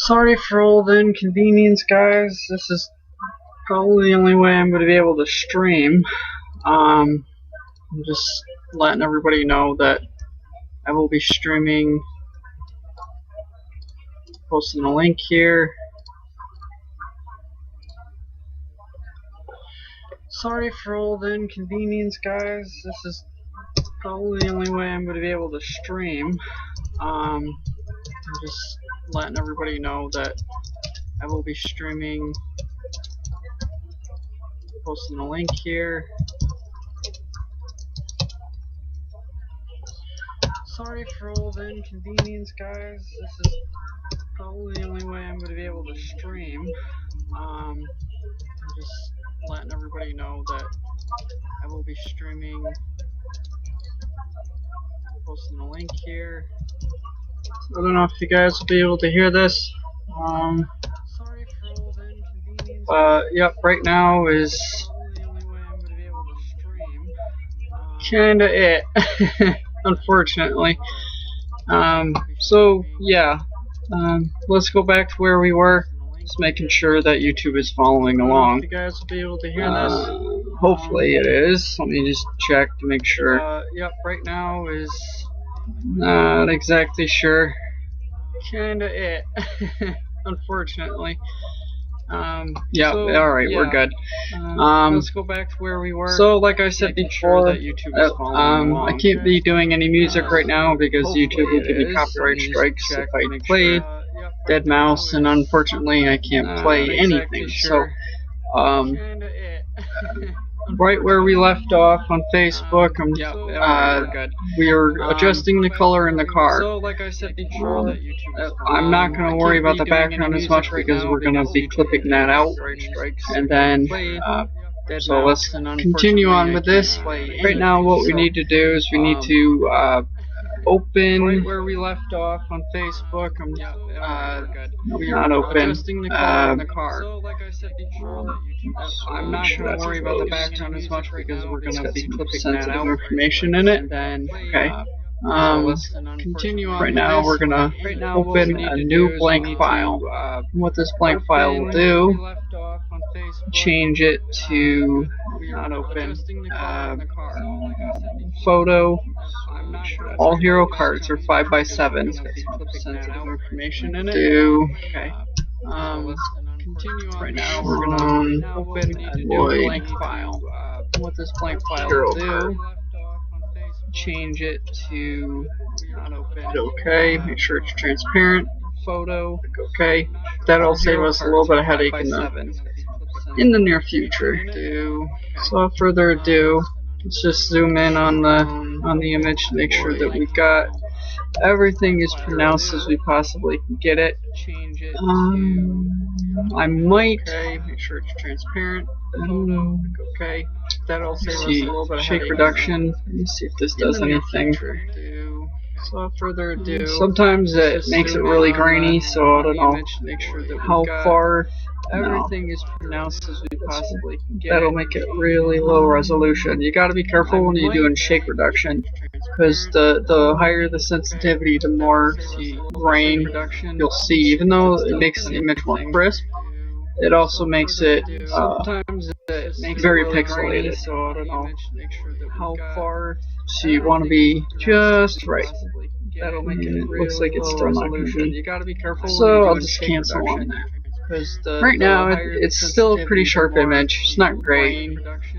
Sorry for all the inconvenience, guys. This is probably the only way I'm going to be able to stream. I'm just letting everybody know that I will be streaming, posting the link here. Sorry for all the inconvenience, guys. This is probably the only way I'm going to be able to stream. I'm just letting everybody know that I will be streaming, posting the link here. Sorry for all the inconvenience, guys. This is probably the only way I'm going to be able to stream. I'm just letting everybody know that I will be streaming, posting the link here. I don't know if you guys will be able to hear this. Sorry for all the inconvenience. Yep, right now is kinda it. Unfortunately. So yeah, let's go back to where we were. Just making sure that YouTube is following along. You guys will be able to hear this. Hopefully it is. Let me just check to make sure. Yep, right now is not exactly sure. Kinda it. Unfortunately. Yeah, so, alright, yeah. We're good. Let's go back to where we were. So, like I said before, that YouTube is I can't be doing any music right now because YouTube will give me copyright strikes if I play Dead Mouse, and unfortunately I can't play anything. So, right where we left off on Facebook, we are adjusting the color in the car. So, like I said before, I'm not going to worry about the background as much because we're going to be clipping that out. And then, so let's continue on with this. Right now, what we need to do is we need to open right where we left off on Facebook. Not open. Adjusting the color in the car. So, like I said before, I'm not going to worry about the background as much because we're going to be clipping that out. Information in it. And then, okay. So let's continue on. Right now, we're going to open a new blank file. What this blank file will do, change it to not open. Photo. All hero cards are 5x7. Sensitive information in it. Okay. Right now we're gonna open a new blank file. What this blank file will do, change it to not open. Okay. Make sure it's transparent. Photo. Okay. That'll save us a little bit of headache in the near future. So without further ado, let's just zoom in on the image to make sure that we've got everything as pronounced as we possibly can get it. I might make sure it's transparent. Okay, that'll save us a little bit of shake reduction. Let me see if this does anything. So without further ado, sometimes it makes it really grainy, so I don't know how far everything is pronounced as we possibly can get. That'll make it really low resolution. You got to be careful when you're doing shake reduction, because the higher the sensitivity, the more grain you'll see. Even though it makes the image more crisp, it also makes it very pixelated. So I don't know how far. So you want to be just right. That'll make it looks like it's still not good. You got to be careful. So I'll just cancel on that. Right now, it's still a pretty sharp image. It's not great,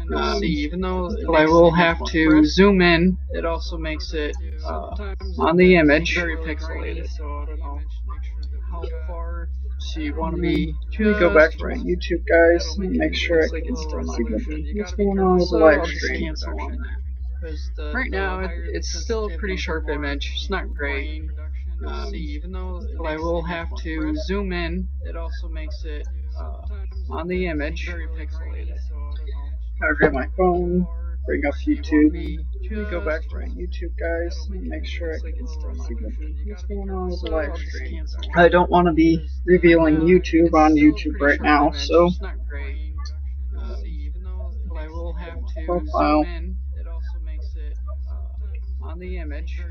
but I will have to zoom in. It also makes it on the image very pixelated. So I don't know how far. So you want to be. Go back to my YouTube, guys, and make sure I can still see what's going on with the live stream. Right now, it's still a pretty sharp image. It's not great. But I will have to zoom in. It also makes it on the image very pixelated. I'll grab my phone, bring up YouTube. Go back to my YouTube, guys, and make sure I can still see what's going on with the live stream. I don't want to be revealing YouTube on YouTube right now, so profile. On the image.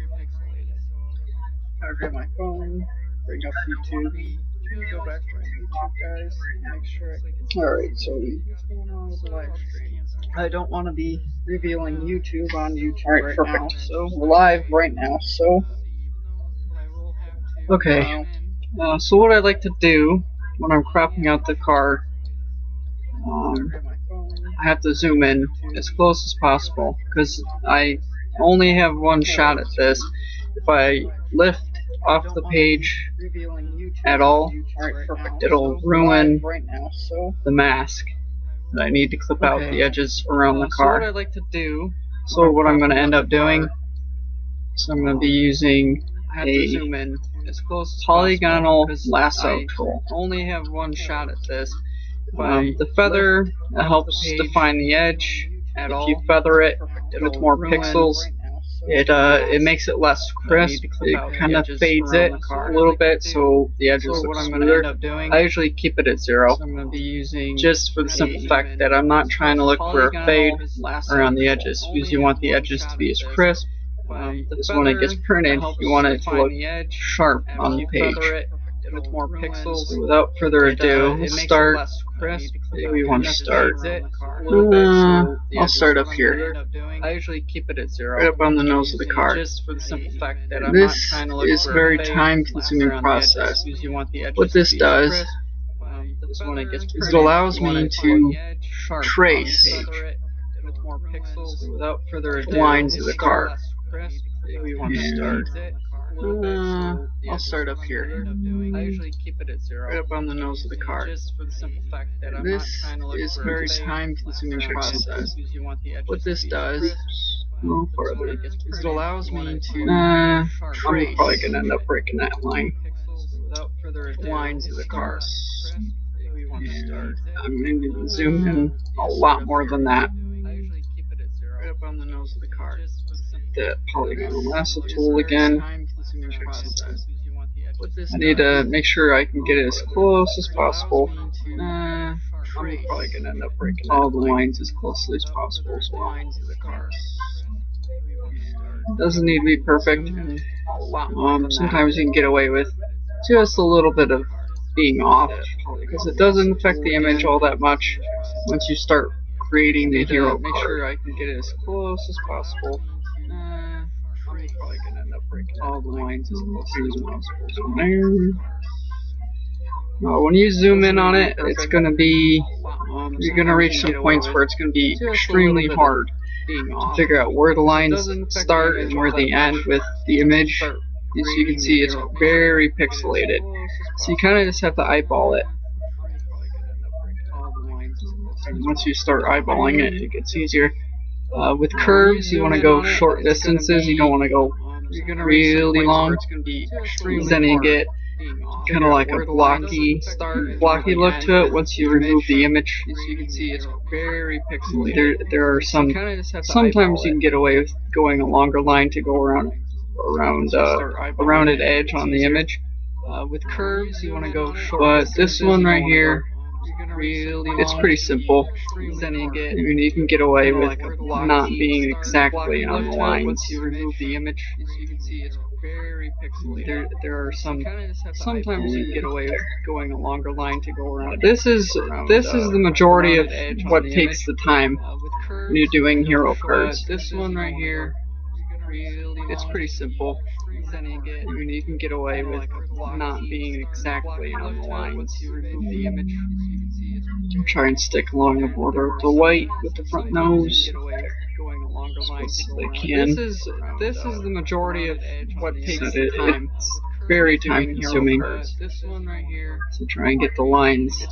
I'll grab my phone, bring up YouTube. Go back to my YouTube, guys. Make sure I Alright, so what's going on with the live stream. I don't want to be revealing YouTube on YouTube alright, right perfect. now. So We're live right now, so okay. So what I like to do when I'm cropping out the car, I have to zoom in as close as possible because I only have one shot at this. If I lift off the page at all, it'll ruin the mask. I need to clip out the edges around the car. So what I like to do, so what I'm going to end up doing, so I'm going to be using a polygonal lasso tool. I only have one shot at this. The feather helps define the edge. If you feather it with more pixels, it makes it less crisp. It kind of fades it a little bit, so the edges look smoother. I usually keep it at 0, just for the simple fact that I'm not trying to look for a fade around the edges, because you want the edges to be as crisp. This when it gets printed, you want it to look sharp on the page. With more pixels. So without further ado, let's start. We want to start. I'll start up here. I usually keep it at 0. Right up on the nose of the car. Just for the simple fact that I'm not trying to look for a very time-consuming process. What this does is it allows me to trace without further ado lines of the car. We want to start. I'll start up here. I usually keep it at 0. Right up on the nose of the car. Just for the simple fact that I'm this is a very time-consuming process. What this does is it allows me to I'm probably going to end up breaking that line. Lines of the car. I'm going to zoom in a lot more than that. Right up on the nose of the car. The polygonal lasso tool again. I need to make sure I can get it as close as possible. I'm probably going to end up breaking all the lines as closely as possible as well. Doesn't need to be perfect. Sometimes you can get away with just a little bit of being off, because it doesn't affect the image all that much once you start creating the hero card. Make sure I can get it as close as possible. I'm probably going to end up breaking all the lines as closely as possible. When you zoom in on it, it's going to be, you're going to reach some points where it's going to be extremely hard to figure out where the lines start and where they end with the image. As you can see, it's very pixelated. So you kind of just have to eyeball it. And once you start eyeballing it, it gets easier. With curves, you want to go short distances. You don't want to go really long, because then you get kind of like a blocky look to it once you remove the image. As you can see, it's very pixelated. There are sometimes you can get away with going a longer line to go around a rounded edge on the image. With curves, you want to go short. But this one right here, it's pretty simple. Then you can get away with not being exactly on the line. Once you remove the image, as you can see, it's very pixelated. There are sometimes you can get away with going a longer line to go around. This is the majority of what takes the time when you're doing hero cards. This one right here, it's pretty simple. Then you can get away with not being exactly on the line once you remove the image. Try and stick along the border of the white with the front nose as best as I can. This is the majority of what takes the time. It's very time consuming. So try and get the lines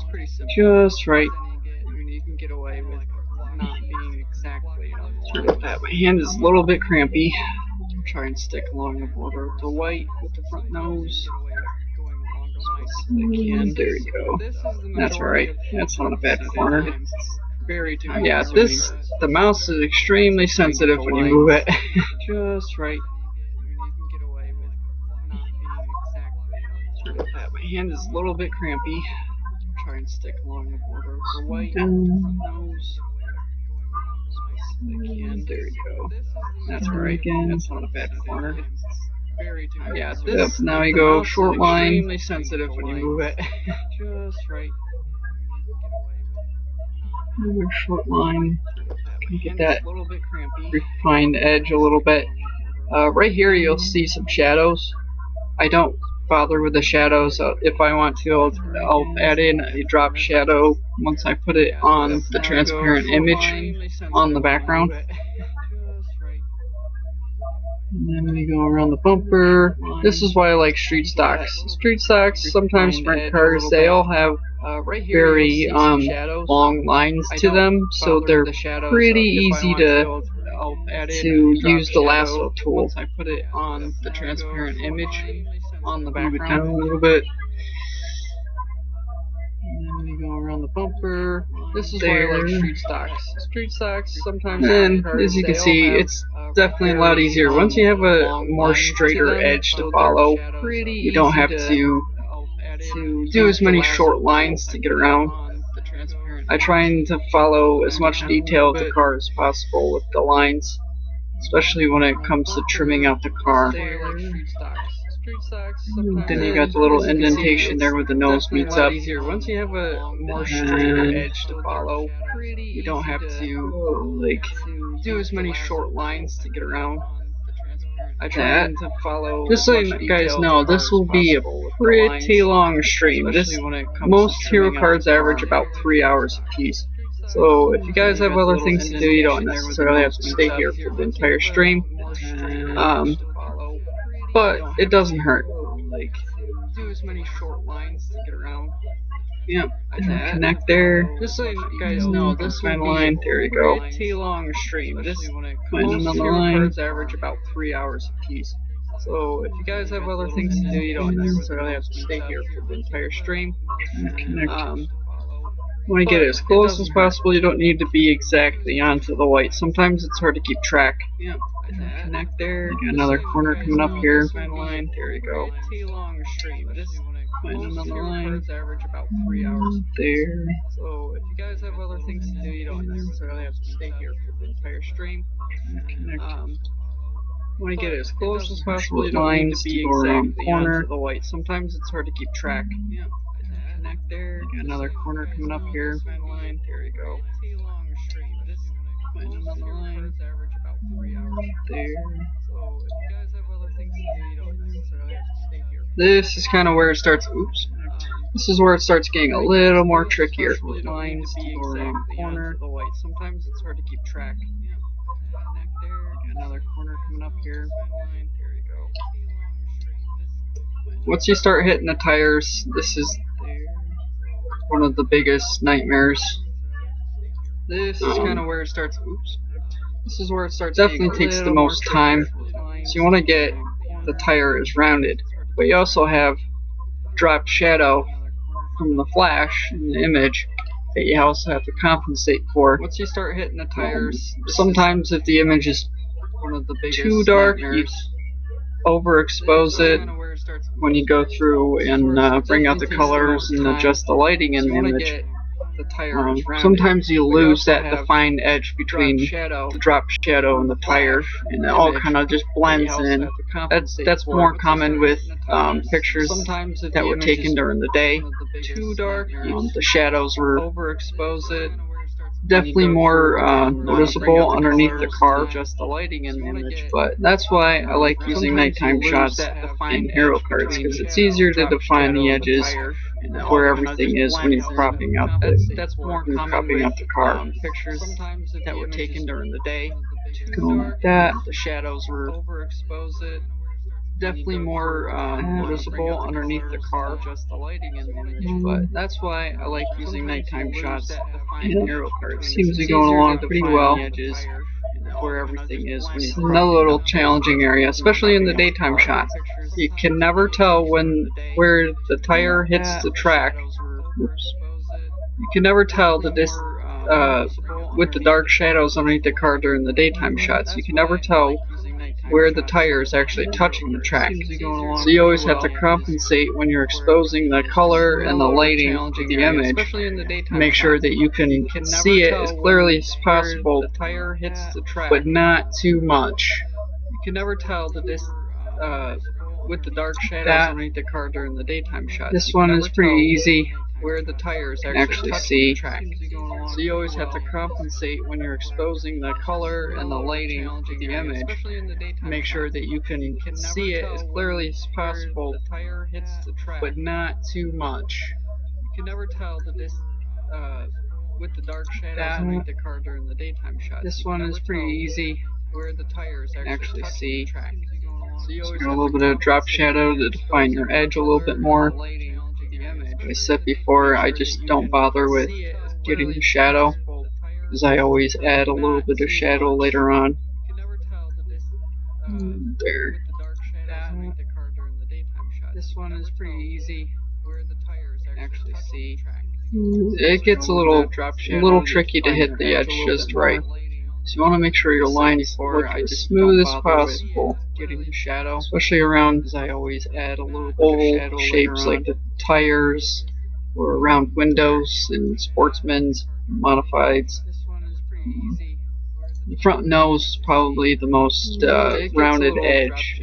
just right. Sorry about that. My hand is a little bit crampy. Try and stick along the border of the white with the front nose. Again, there you go. That's alright. That's not a bad corner. Yeah, the mouse is extremely sensitive when you move it. Just right. Sorry about that. My hand is a little bit crampy. Try and stick along the border of the white with the front nose. Again, there you go. That's alright. That's not a bad corner. Yeah, this, now you go short line. Extremely sensitive when you move it. Just right. Move short line. Get that refined edge a little bit. Right here you'll see some shadows. I don't bother with the shadows. If I want to, I'll add in a drop shadow once I put it on the transparent image on the background. And then we go around the bumper. This is why I like street stocks. Street stocks, sometimes sprint cars, they all have very long lines to them, so they're pretty easy to use the lasso tool. I put it on the transparent image on the background a little bit. And then we go around the bumper. This is why I like street stocks. Street stocks sometimes. And as you can see, it's definitely a lot easier. Once you have a more straighter edge to follow, you don't have to do as many short lines to get around. I try to follow as much detail of the car as possible with the lines, especially when it comes to trimming out the car. Then you got the little indentation there where the nose meets up. Once you have a more straighter edge to follow, you don't have to do as many short lines to get around. I try to follow. Just so you guys know, this will be a pretty long stream. Most hero cards average about 3 hours a piece. So if you guys have other things to do, you don't necessarily have to stay here for the entire stream. But it doesn't hurt. Do as many short lines to get around. Yep, connect there. Just so you guys know, this line, there you go. Pretty long stream. Most hero cards average about 3 hours a piece. So if you guys have other things to do, you don't necessarily have to stay here for the entire stream. Want to get it as close as possible. You don't need to be exactly onto the white. Sometimes it's hard to keep track. Yep. Connect there. Got another corner coming up here. Line. There you go. Find another line. Average about 3 hours there. So if you guys have other things to do, you don't necessarily have to stay here for the entire stream. Connect. Want to get it as close as possible. You don't need to be exactly onto the white. Sometimes it's hard to keep track. Yep. Connect there. Got another corner coming up here. Line. There you go. Find another line. There. This is kind of where it starts. Oops. This is where it starts getting a little more trickier. Lines or around the corner. Sometimes it's hard to keep track. Connect there. Got another corner coming up here. There you go. Once you start hitting the tires, this is one of the biggest nightmares. This is kind of where it starts. Oops. This is where it starts. Definitely takes the most time. So you want to get the tire as rounded, but you also have dropped shadow from the flash in the image that you also have to compensate for. Once you start hitting the tires, sometimes if the image is too dark, you overexpose it when you go through and bring out the colors and adjust the lighting in the image. Sometimes you lose that defined edge between the drop shadow and the tire, and it all kind of just blends in. That's more common with pictures that were taken during the day. Too dark, the shadows were definitely more noticeable underneath the car, just the lighting in the image. But that's why I like using nighttime shots in hero cards, because it's easier to define the edges where everything is when you're cropping out the car. Pictures that were taken during the day. Go like that. The shadows were definitely more noticeable underneath the car, just the lighting in the image. But that's why I like using nighttime shots in hero cards. Seems to be going along pretty well. Where everything is. It's another little challenging area, especially in the daytime shots. You can never tell where the tire hits the track. Oops. You can never tell with the dark shadows underneath the car during the daytime shots. You can never tell where the tire is actually touching the track. So you always have to compensate when you're exposing the color and the lighting to the image to make sure that you can see it as clearly as possible, but not too much. You can never tell with the dark shadows underneath the car during the daytime shot. This one is pretty easy. Where the tires actually see. So you always have to compensate when you're exposing the color and the lighting to the image. Make sure that you can see it as clearly as possible, but not too much. You can never tell with the dark shadows underneath the car during the daytime shot. This one is pretty easy. Where the tires actually see. So you always got a little bit of drop shadow to define your edge a little bit more. Like I said before, I just don't bother with getting the shadow, because I always add a little bit of shadow later on. There. This one is pretty easy. Actually see. It gets a little tricky to hit the edge just right. So you want to make sure your lines look as smooth as possible, getting the shadow, especially around oval shapes like the tires or around windows in sportsmen's modifieds. The front nose is probably the most rounded edge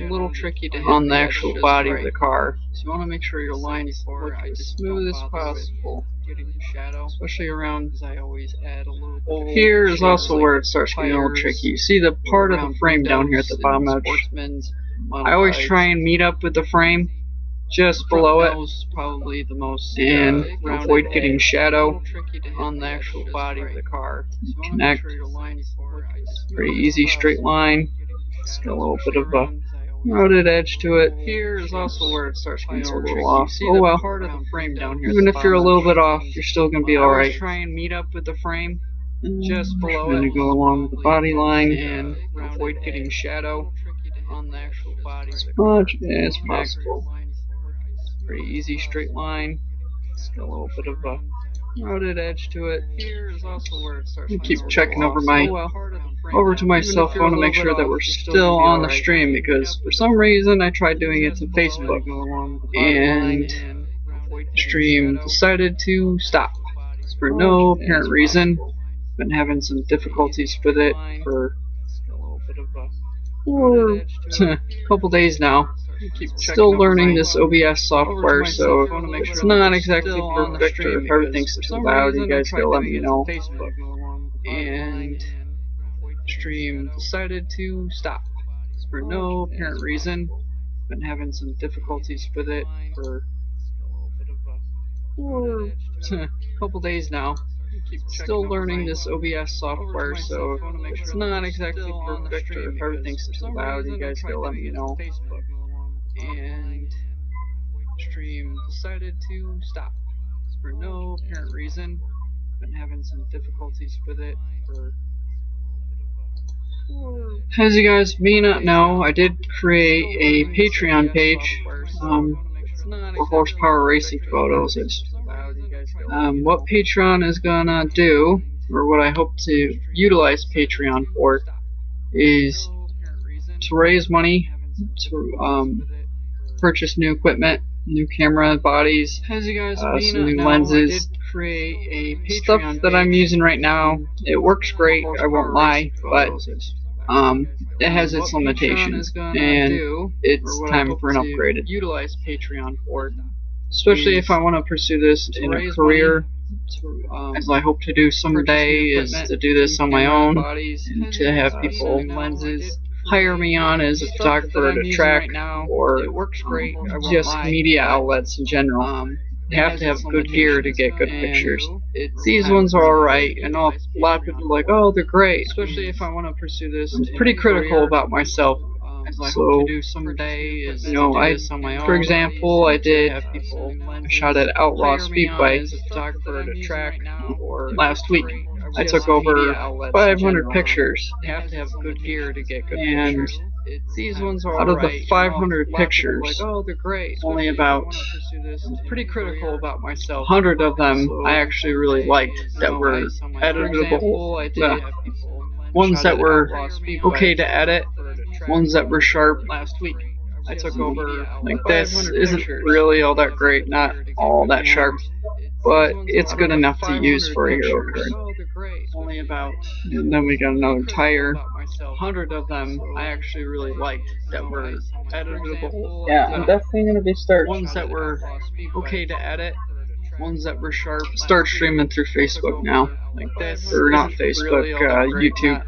on the actual body of the car. So you want to make sure your lines look as smooth as possible, especially around oval. Here is also where it starts getting a little tricky. You see the part of the frame down here at the bottom edge. I always try and meet up with the frame just below it and avoid getting shadow on the actual body of the car. Connect. Pretty easy straight line. It's got a little bit of a rounded edge to it. Here is also where it starts getting a little off. Oh well. Even if you're a little bit off, you're still going to be alright. Try and meet up with the frame just below it. Going to go along the body line and avoid getting shadow on the actual body as much as possible. Pretty easy straight line. It's got a little bit of a rounded edge to it. I keep checking over to my cell phone to make sure that we're still on the stream, because for some reason I tried doing it to Facebook and the stream decided to stop for no apparent reason. Been having some difficulties with it for a couple days now. Still learning this OBS software, so it's not exactly perfect, or if everything's too loud, you guys gotta let me know. And stream decided to stop for no apparent reason. Been having some difficulties with it for a couple days now. Still learning this OBS software, so it's not exactly perfect, or if everything's too loud, you guys gotta let me know. And stream decided to stop for no apparent reason. Been having some difficulties with it for as you guys may not know, I did create a Patreon page for horsepower racing photos. What Patreon is gonna do, or what I hope to utilize Patreon for, is to raise money to purchase new equipment, new camera bodies, some new lenses, stuff that I'm using right now. It works great, I won't lie, but it has its limitations, and it's time for an upgrade. Utilize Patreon for it, especially if I want to pursue this in a career, as I hope to do someday, is to do this on my own, and to have people hire me on as a photographer to track, or just media outlets in general. You have to have good gear to get good pictures. These ones are alright. I know a lot of people are like, oh, they're great. Especially if I want to pursue this. I'm pretty critical about myself. So, for example, I shot at Outlaw Speedway last week. I took over 500 pictures, and out of the 500 pictures, only about 100 of them I actually really liked, that were editable. Ones that were okay to edit, ones that were sharp. I took over, like, this isn't really all that great, not all that sharp, but it's good enough to use for a hero card. And then we got another tire. 100 of them I actually really liked that were editable. Yeah, I'm definitely gonna be starting. Ones that were okay to edit, ones that were sharp. Start streaming through Facebook now, like this, or not Facebook, YouTube.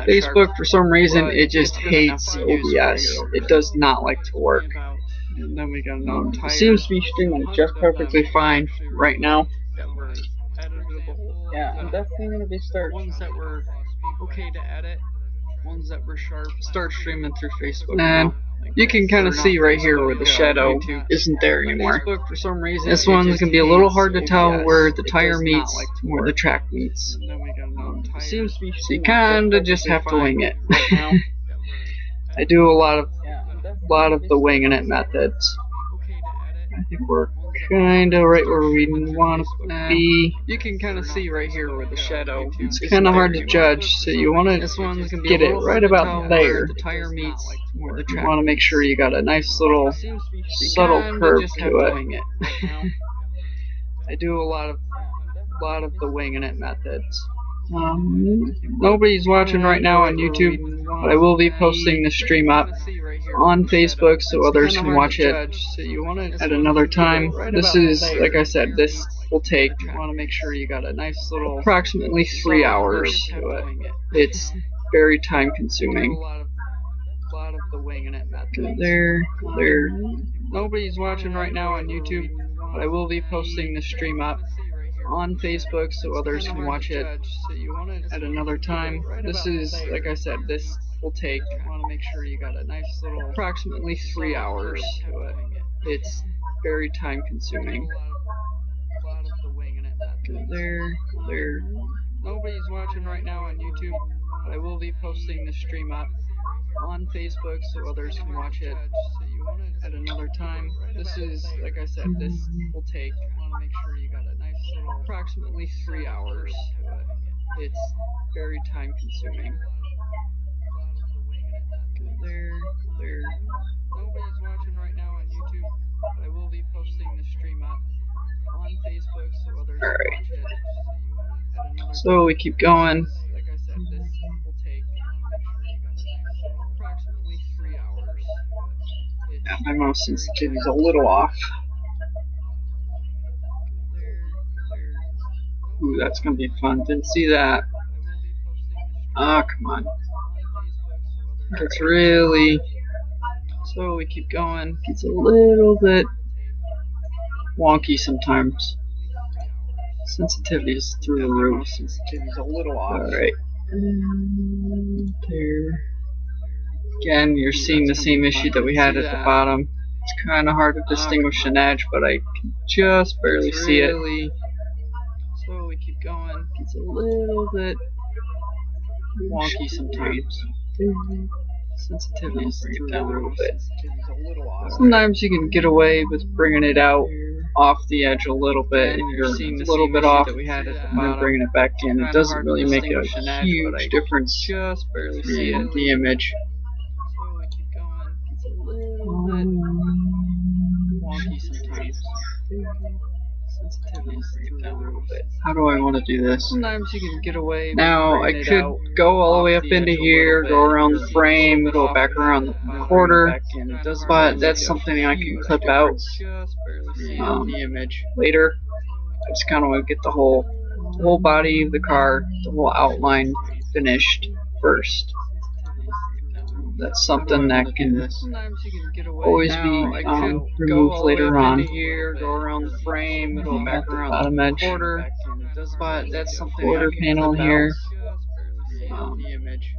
Facebook, for some reason, it just hates OBS. It does not like to work. And then we got It seems to be streaming just perfectly fine right now. Yeah, I'm definitely gonna be starting. Ones that were okay to edit, ones that were sharp. Start streaming through Facebook now. You can kind of see right here where the shadow isn't there anymore. Facebook, for some reason, this one's going to be a little hard to tell where the tire meets, where the track meets. So you kind of just have to wing it. I do a lot of the winging it methods. I think we're kind of right where we want to be. You can kind of see right here where the shadow. It's kind of hard to judge, so you want to get it right about there. The tire meets where the track. You want to make sure you got a nice little subtle curve to it. I do a lot of the winging it methods. Nobody's watching right now on YouTube, but I will be posting the stream up on Facebook so others can watch it at another time. This is, like I said, this will take, I want to make sure you got a nice little, approximately 3 hours to it. It's very time consuming. There. Nobody's watching right now on YouTube, but I will be posting the stream up on Facebook so others can watch it at another time. This is, like I said, this will take, I want to make sure you got a nice little, approximately 3 hours to it. It's very time consuming. There. Nobody's watching right now on YouTube, but I will be posting the stream up on Facebook so others can watch it at another time. This is, like I said, this will take, I want to make sure you got a nice little, approximately 3 hours to it. It's very time consuming. There. Nobody's watching right now on YouTube, but I will be posting the stream up on Facebook so others can watch it at another. So we keep going. Like I said, this will take, approximately 3 hours. Yeah, my mouse sensitivity is a little off. Ooh, that's gonna be fun. Didn't see that. Ah, come on. It's really. So we keep going. It's a little bit wonky sometimes. Sensitivity is through the roof. Sensitivity is a little off. Alright. There. Again, you're seeing the same issue that we had at the bottom. It's kind of hard to distinguish an edge, but I can just barely see it. So we keep going. It's a little bit wonky sometimes. Sensitivity is through the roof. Sometimes you can get away with bringing it out off the edge a little bit. If you're a little bit off and then bringing it back in, it doesn't really make a huge difference just barely see it in the image. It's a little bit wonky sometimes. How do I want to do this? Sometimes you can get away. Now I could go all the way up into here, go around the frame, go back around the quarter, but that's something I can clip out later. I just kind of want to get the whole body of the car, the whole outline finished first. That's something that can always be removed later on. Go around the frame, go back around the bottom edge. But that's something quarter panel here.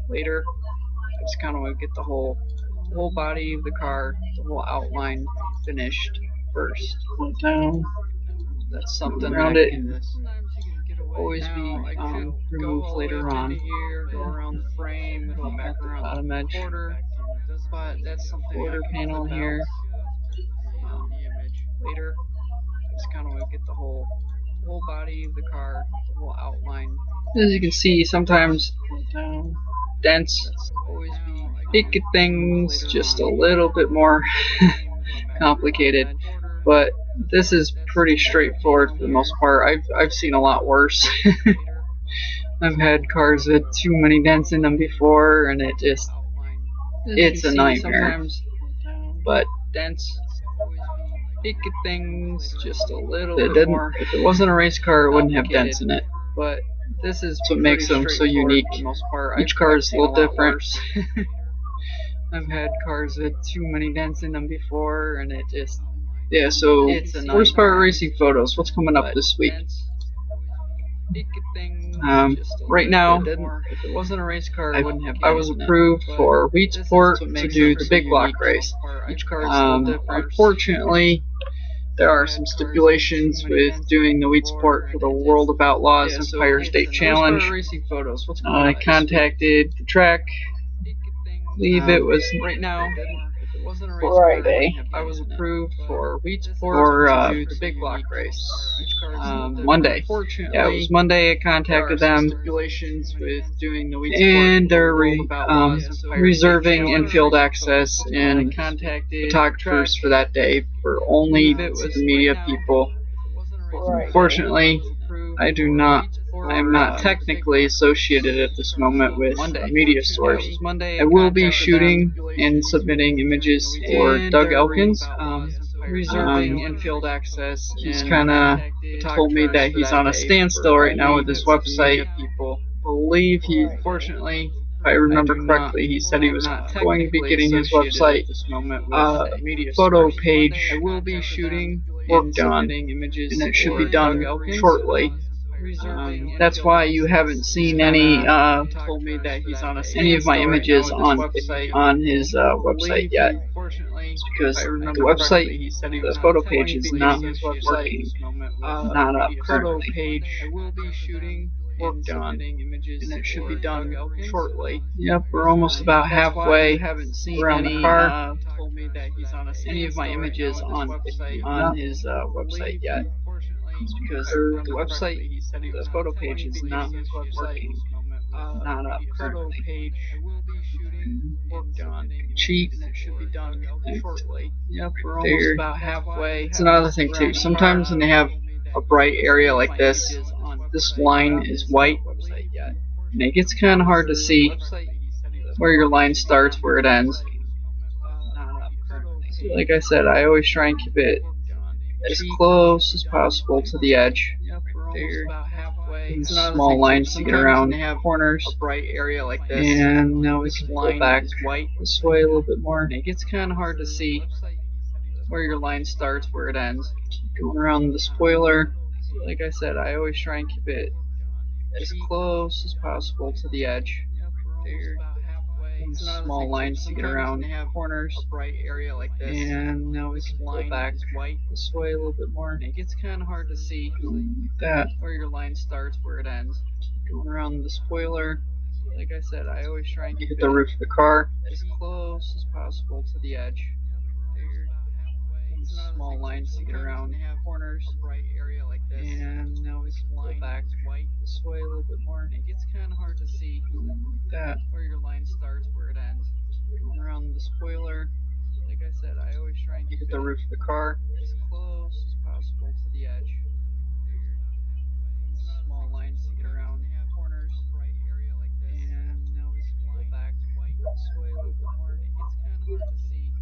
Later, I just kind of want to get the whole body of the car, the whole outline finished first. Down. That's something around it. Always be removed later on. Go around the frame, go back around the bottom edge. But that's something quarter panel here. Later, just kind of want to get the whole body of the car, the whole outline. As you can see, sometimes dents make things just a little bit more complicated. But this is pretty straightforward for the most part. I've seen a lot worse. I've had cars with too many dents in them before, and it's a nightmare. But dents make things just a little bit more. If it wasn't a race car, it wouldn't have dents in it. But this is what makes them so unique. For the most part. Each car is a little different. I've had cars with too many dents in them before, and yeah. So horsepower racing photos. What's coming up this week? Right now, if it wasn't a race car, I was approved for Wheatsport to do the big block race. Unfortunately, there are some stipulations with doing the Wheatsport for the World of Outlaws Empire State Challenge. I contacted the track. I believe it was Friday. I was approved for Wheatsport to do the big block race. Monday. Yeah, it was Monday. I contacted them, and they're reserving infield access and photographers for that day for only the media people. Unfortunately, I am not technically associated at this moment with a media source. I will be shooting and submitting images for Doug Elkins. Reserving infield access. He's kind of told me that he's on a standstill right now with his website. I believe unfortunately, if I remember correctly, he said he was going to be getting his website photo page worked on, and it should be done shortly. That's why you haven't seen any of my images on his website yet. It's because the website, the photo page is not working, not up currently. Worked on, and it should be done shortly. Yep, we're almost about halfway around the car. Any of my images on his website yet. It's because the website, the photo page is not working, not up currently. Worked on. Cheat. Yep, we're almost about halfway. It's another thing too. Sometimes when they have a bright area like this line is white, and it gets kind of hard to see where your line starts, where it ends. So like I said, I always try and keep it as close as possible to the edge. Small lines to get around corners. And now we can go back this way a little bit more. It gets kind of hard to see where your line starts, where it ends. Going around the spoiler. Like I said, I always try and keep it as close as possible to the edge. Small lines to get around corners. And now we can go back this way a little bit more. It gets kind of hard to see that where your line starts, where it ends. Going around the spoiler. Like I said, I always try and keep the roof of the car as close as possible to the edge. Small lines to get around corners. And now we can go back this way a little bit more. It gets kind of hard to see that where your line starts, where it ends. Going around the spoiler. Like I said, I always try and keep the roof of the car as close as possible to the edge. Small lines to get around corners. And now we can go back this way a little bit more. It gets kind of hard to see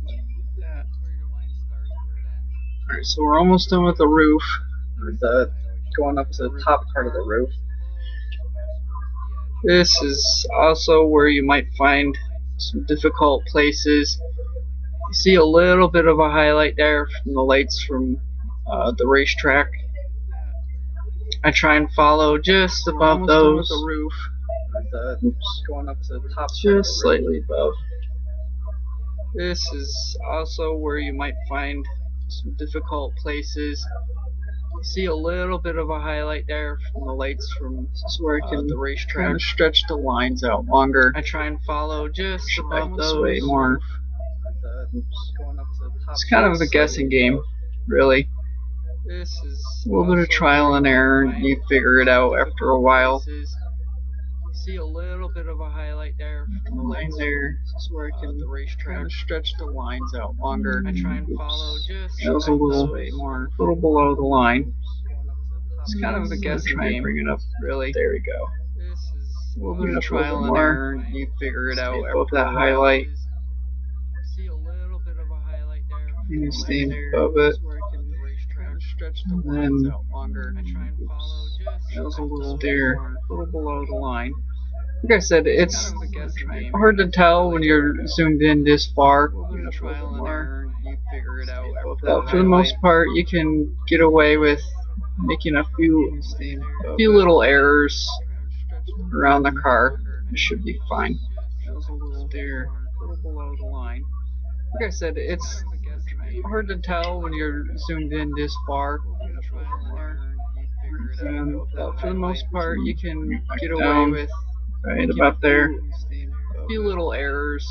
that where your line starts, where it ends. Alright, so we're almost done with the roof. Going up to the top part of the roof. This is also where you might find some difficult places. You see a little bit of a highlight there from the lights from the racetrack. I try and follow just above those. The roof. Going up to the top, just slightly above. This is also where you might find some difficult places. You see a little bit of a highlight there from the lights from where I can the racetrack. Kind of stretch the lines out longer. I try and follow just above those more. It's kind of a guessing game, really. This is a little bit of trial and error, and you figure it out after a while. You see a little bit of a highlight there from the lights there. This is where I can the racetrack. Kind of stretch the lines out longer. I try and follow just that was a little below the line. It's kind of a guessing game. Bring it up, really. There we go. a little bit of trial and error, and you figure it out above that highlight. See a little bit of a highlight there. You stay above it. Stretch the And lines then out longer. I try and follow just that was a little there, there. a little below the line. Like I said, it's hard to tell when you're zoomed in this far. A little bit of trial and error, and you figure it out above that But for the most part, you can get away with making a few little errors around the car. It should be fine. That was a little there, a little below the line. Like I said, it's hard to tell when you're zoomed in this far. But for the most part, you can get away with right about there. A few little errors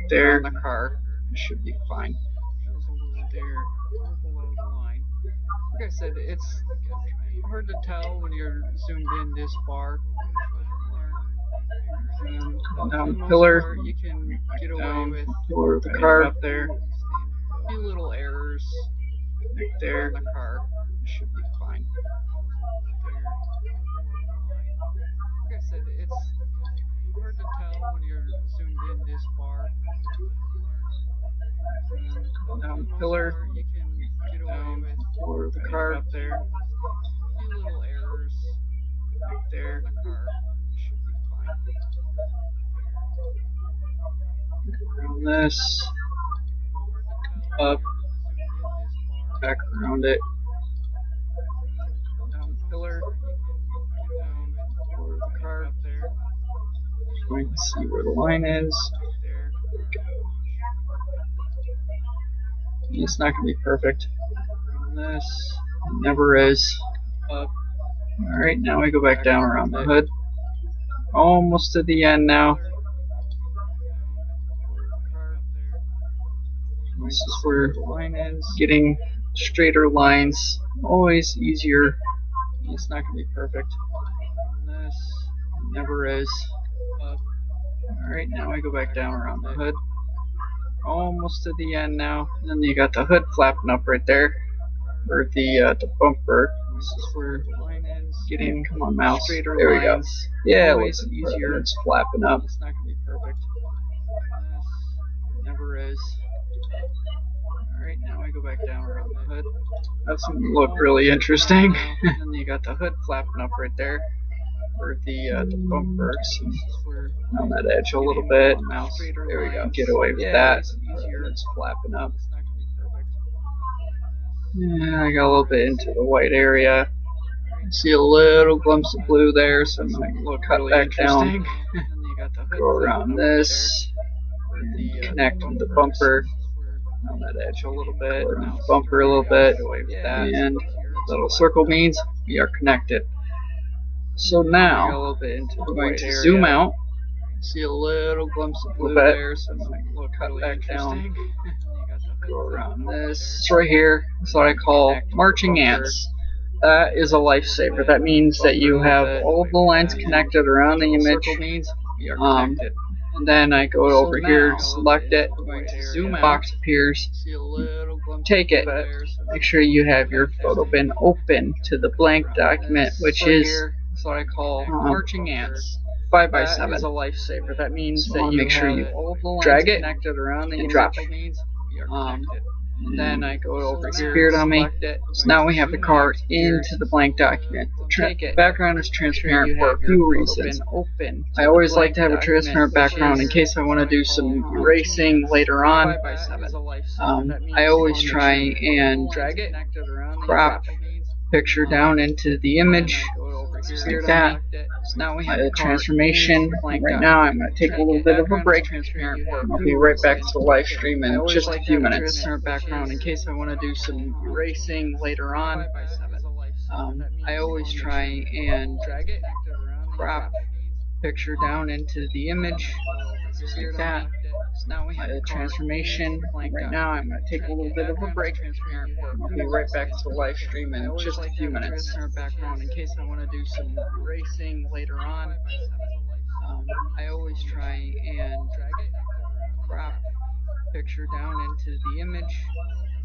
there on the car. It should be fine. That was a little there, a little below the line. Like I said, it's hard to tell when you're zoomed in this far. Down the pillar, You can get away down with pillar of the car up there. A few little errors there on the car. It should be fine. Like I said, it's hard to tell when you're zoomed in this far. Down the pillar, You can get away with pillar of the car up there. A few little errors there on the car. It should be fine. Around this, up, back around it, down the pillar, pillar of the car up there. Going to see where the line is. It's not going to be perfect. Around this, it never is. Up. Alright, now we go back down around the hood. Almost to the end now. This is where the line is. Getting straighter lines, always easier. It's not going to be perfect. This never is. Alright, now we go back down around the hood. Almost to the end now. And then you got the hood flapping up right there. Or the bumper. This is where the line is. Getting, come on mouse, straighter there we go. lines. Yeah, it Always looks easier. easier. It's flapping up. It's not going to be perfect. This never is. Alright, now we go back down around the hood. That's going to look really interesting. And then you got the hood flapping up right there. Or the bumper. So on that edge a little bit. Mouse. There we go. Get away with that. It's easier. It's flapping up. It's not going to be perfect. Yeah, I got a little bit into the white area. See a little glimpse of blue there, so I'm going to cut Really back down. interesting. And then you got the hood Go around flapping up this. there. Connect with the bumper. On that edge a little bit. Around the bumper a little bit. Get away with Yeah, that. and little circle means we are connected. So now Got a little bit into the we're going white to area. zoom out. See a little glimpse of blue bit. there, so I'm going to cut Really back down. interesting. And then you got the hood Go around flapping up this. It's right here. That's what I call marching ants. That is a lifesaver. That means that you have all of the lines connected around the image. Circle means we are Um, connected. And then I go over So here, now, select it, going to zoom zoom out. box appears, See a little glimpse take it, there, so make sure you have your photo bin open to the blank document, which right is here, that's what I call marching ants, 5x7. That is a lifesaver. That means So that I'll you make sure have you all of the lines drag it connected around the and image. drop. Means we are Um, connected. And then I go over So here, now, on me. select it, So now we have the zoom car out here, into the blank document. take it, Background is make sure transparent you for a have your few photo reasons. bin open I to always the like to have a blank transparent document, background in which case I want to do some erasing later on. 5x7 is a lifesaver. That means I always you try make sure you have and all the drag lines it, connected around the crop, image. picture down into the image, Just like that. So now we have a transformation. Right now I'm going to take a little bit of a break. I'll be right back to the live stream in just a few minutes. Background in case I want to do some erasing later on. I always try and crop, picture down into the image, just like that. So now we have a transformation. Right now I'm going to take a little bit of a break. I'll be right back to the live stream in just a few minutes. Background in case I want to do some erasing later on. I always try and crop, picture down into the image,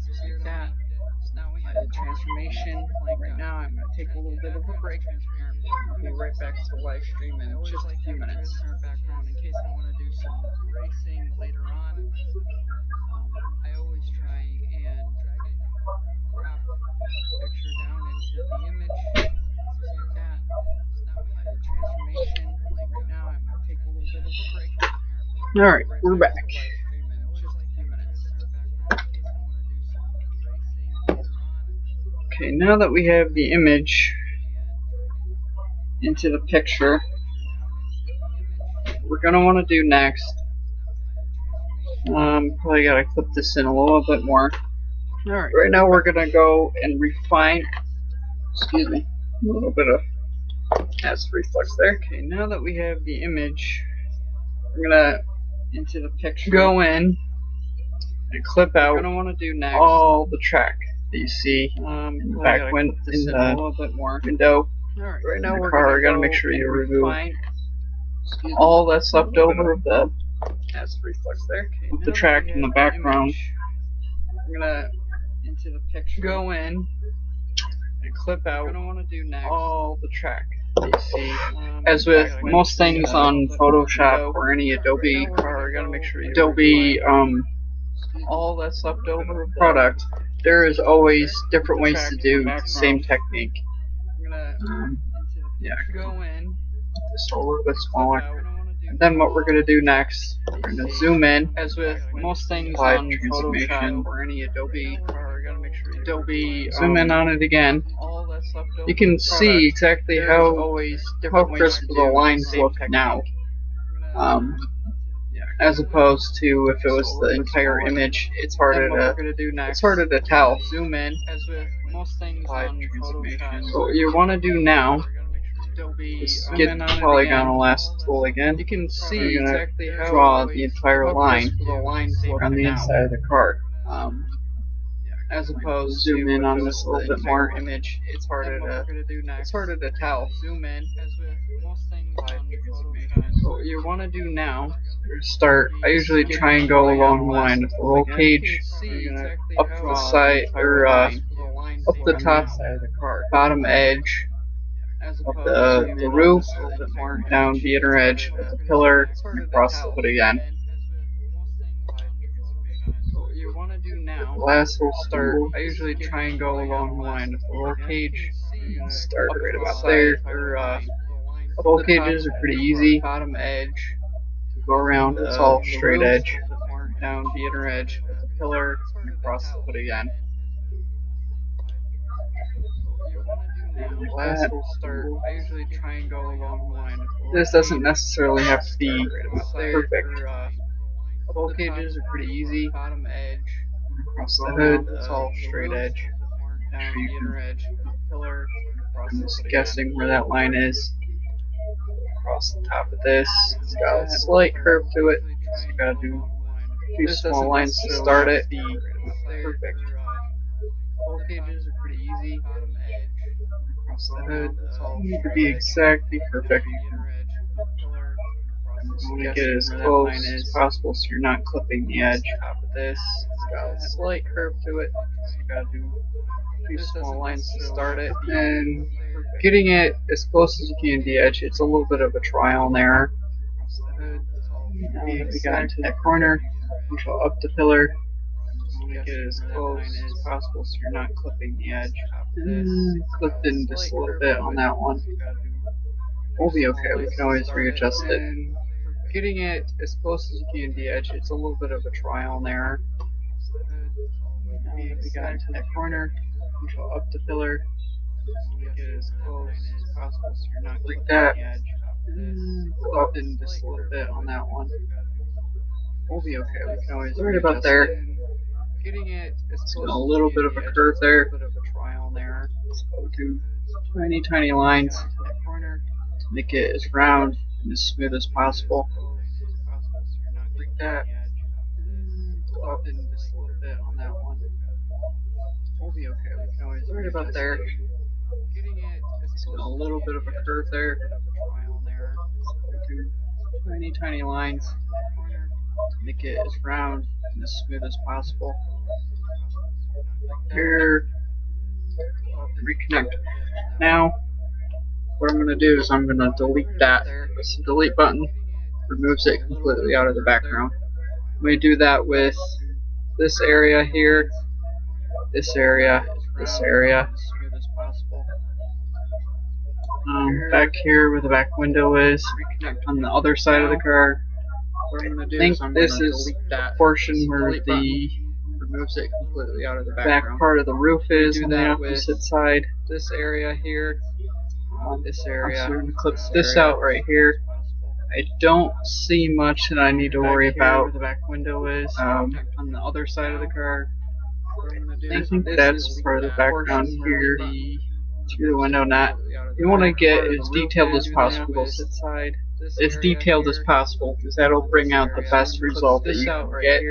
just like that. Now we have a transformation. Like right now, I'm going to take a little bit of a break. I'll be right back to the live stream in just a few minutes. Background in case I want to do some racing later on. I always try and crop the picture down into the image. Just like that. Now we have a transformation. Like right now, I'm going to take a little bit of a break. Alright, we're back. Okay, now that we have the image into the picture, we're going to want to do next. Probably got to clip this in a little bit more. Alright, right now we're going to go and refine, excuse me, a little bit of acid reflux there. Okay, now that we have the image, we're going to, into the picture, go in and clip out what I want to do next. All the track that you see in the back in the a little bit more window. Right now we're car. Gotta make sure you remove all that's left over of the acid reflux there. Okay, with the track in the background. I'm gonna into the picture. Go in and clip out what I want to do next. All the track that you see. As with most things on Photoshop or any Adobe car, gotta make sure you Adobe all that's left over of product. There is always different ways to do the same technique. Yeah, go in just a little bit smaller. And then what we're going to do next, we're going to zoom in. As with most things on Photoshop or any Adobe, zoom in on it again. You can see exactly how crisp the lines look now. As opposed to if it was the entire image, it's harder to tell. Zoom in, as with most things on Photoshop. So what you want to do now is get the polygon last tool again. You can see exactly how draw the entire line on the inside of the card. As opposed to zoom in on this a little bit more image, it's harder to tell. Zoom in, as with most things on Photoshop. So what you want to do now is start. I usually try and go along the line of the roll cage, up the side or up the top, bottom edge of the roof, down the inner edge of the pillar, and across the hood again. Last we'll start. I usually try and go along the line of the roll cage. Start right about there. Roll cages are pretty easy. Bottom edge to go around. It's all straight edge. Down the inner edge of the pillar and across the hood again. Last we'll start. I usually try and go along the line. This doesn't necessarily have to be perfect. Roll cages are pretty easy. Bottom edge across the hood. It's all straight edge. Down the inner edge of the pillar. I'm just guessing where that line is. Across the top of this. It's got a slight curve to it. So you gotta do two small lines to start it. Perfect. Roll cages are pretty easy. Bottom edge across the hood. You need to be exactly perfect. Make it as close as possible so you're not clipping the edge. Top of this. It's got a slight curve to it. So you gotta do two small lines to start it. And getting it as close as you can to the edge, it's a little bit of a trial and error. We got into that corner, control up the pillar, make it as close as possible so you're not clipping the edge. Clipped in just a little bit on that one. We'll be okay, we can always readjust it. Getting it as close as you can to the edge, it's a little bit of a trial and error. We got into that corner, control up the pillar, make it as close as possible so you're not clipping the edge. Clipped in just a little bit on that one. We'll be okay, we can always right about there. Getting it as close, a little bit of a curve there. So we'll do tiny lines to make it as round and as smooth as possible. Like that. Up in just a little bit on that one. We'll be okay, we can always right about there. A little bit of a curve there. So we'll do tiny lines to make it as round and as smooth as possible. Here, reconnect. Now, what I'm going to do is I'm going to delete that. Press the delete button, removes it completely out of the background. I'm going to do that with this area here, this area, this area. Back here where the back window is, on the other side of the car. What I'm going to do is this is the portion where the removes it completely out of the back part of the roof is on the opposite side. This area here, this area. I'm going to clip this out right here. I don't see much that I need to worry about where the back window is on the other side of the car. I think that's part of the background here through the window. Not you want to get as detailed as possible. As detailed as possible because that'll bring out the best result that you can get.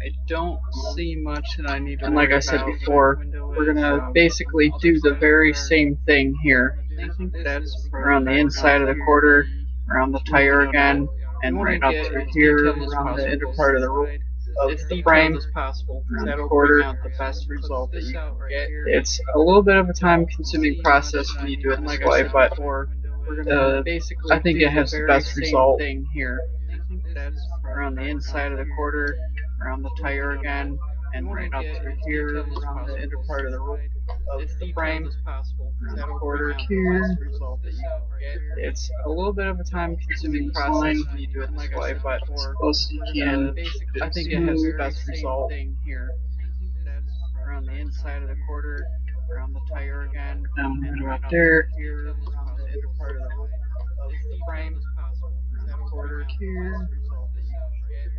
I don't see much that I need to and like I said before, we're going to basically do the very same thing here. I think that's around the inside of the quarter, around the tire again, and right up through here, around the inner part of the roof of the frame, around the quarter. The best result that you can get. It's a little bit of a time-consuming process when you do it this way, but I think it has the best result here. Around the inside of the quarter, around the tire again, and right up through here, around the inner part of the roof of the frame, around the quarter here. It's a little bit of a time-consuming process when you do it this way, but as close as you can. I think it has the best result here. Around the inside of the quarter, around the tire again, and right up there, around the inner part of the roof of the frame, around the quarter here.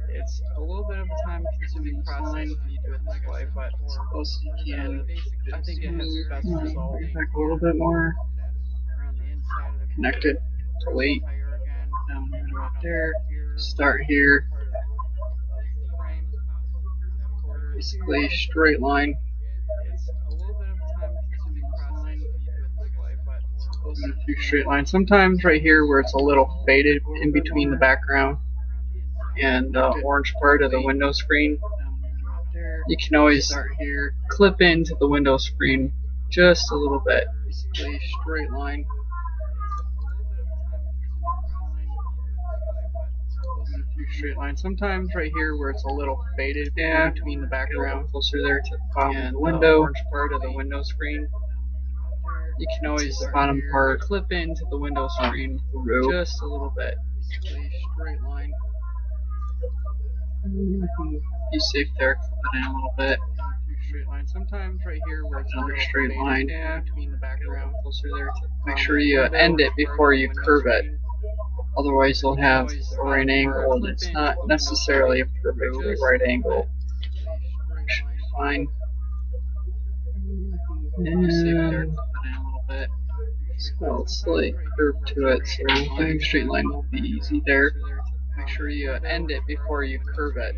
It's a little bit of a time-consuming process when you do it this way, but as close as you can. I think it has the best result. Bring it back a little bit more. Connect it. Delete. Down right there. Start here. Basically straight line. A few straight lines. Sometimes right here where it's a little faded in between the background and the orange part of the window screen, you can always clip into the window screen just a little bit. Basically straight line. A few straight lines. Sometimes right here where it's a little faded in between the background, closer there to the bottom of the window, orange part of the window screen. You can always the bottom part clip into the window screen just a little bit. Basically straight line. Be safe there, clip it in a little bit. Straight line. Sometimes right here where it's another straight line between the background, closer there to make sure you end it before you curve it. Otherwise you'll have a right angle and it's not necessarily a perfectly right angle. Should be fine. And a slight curve to it, so doing straight line will be easy there. Make sure you end it before you curve it.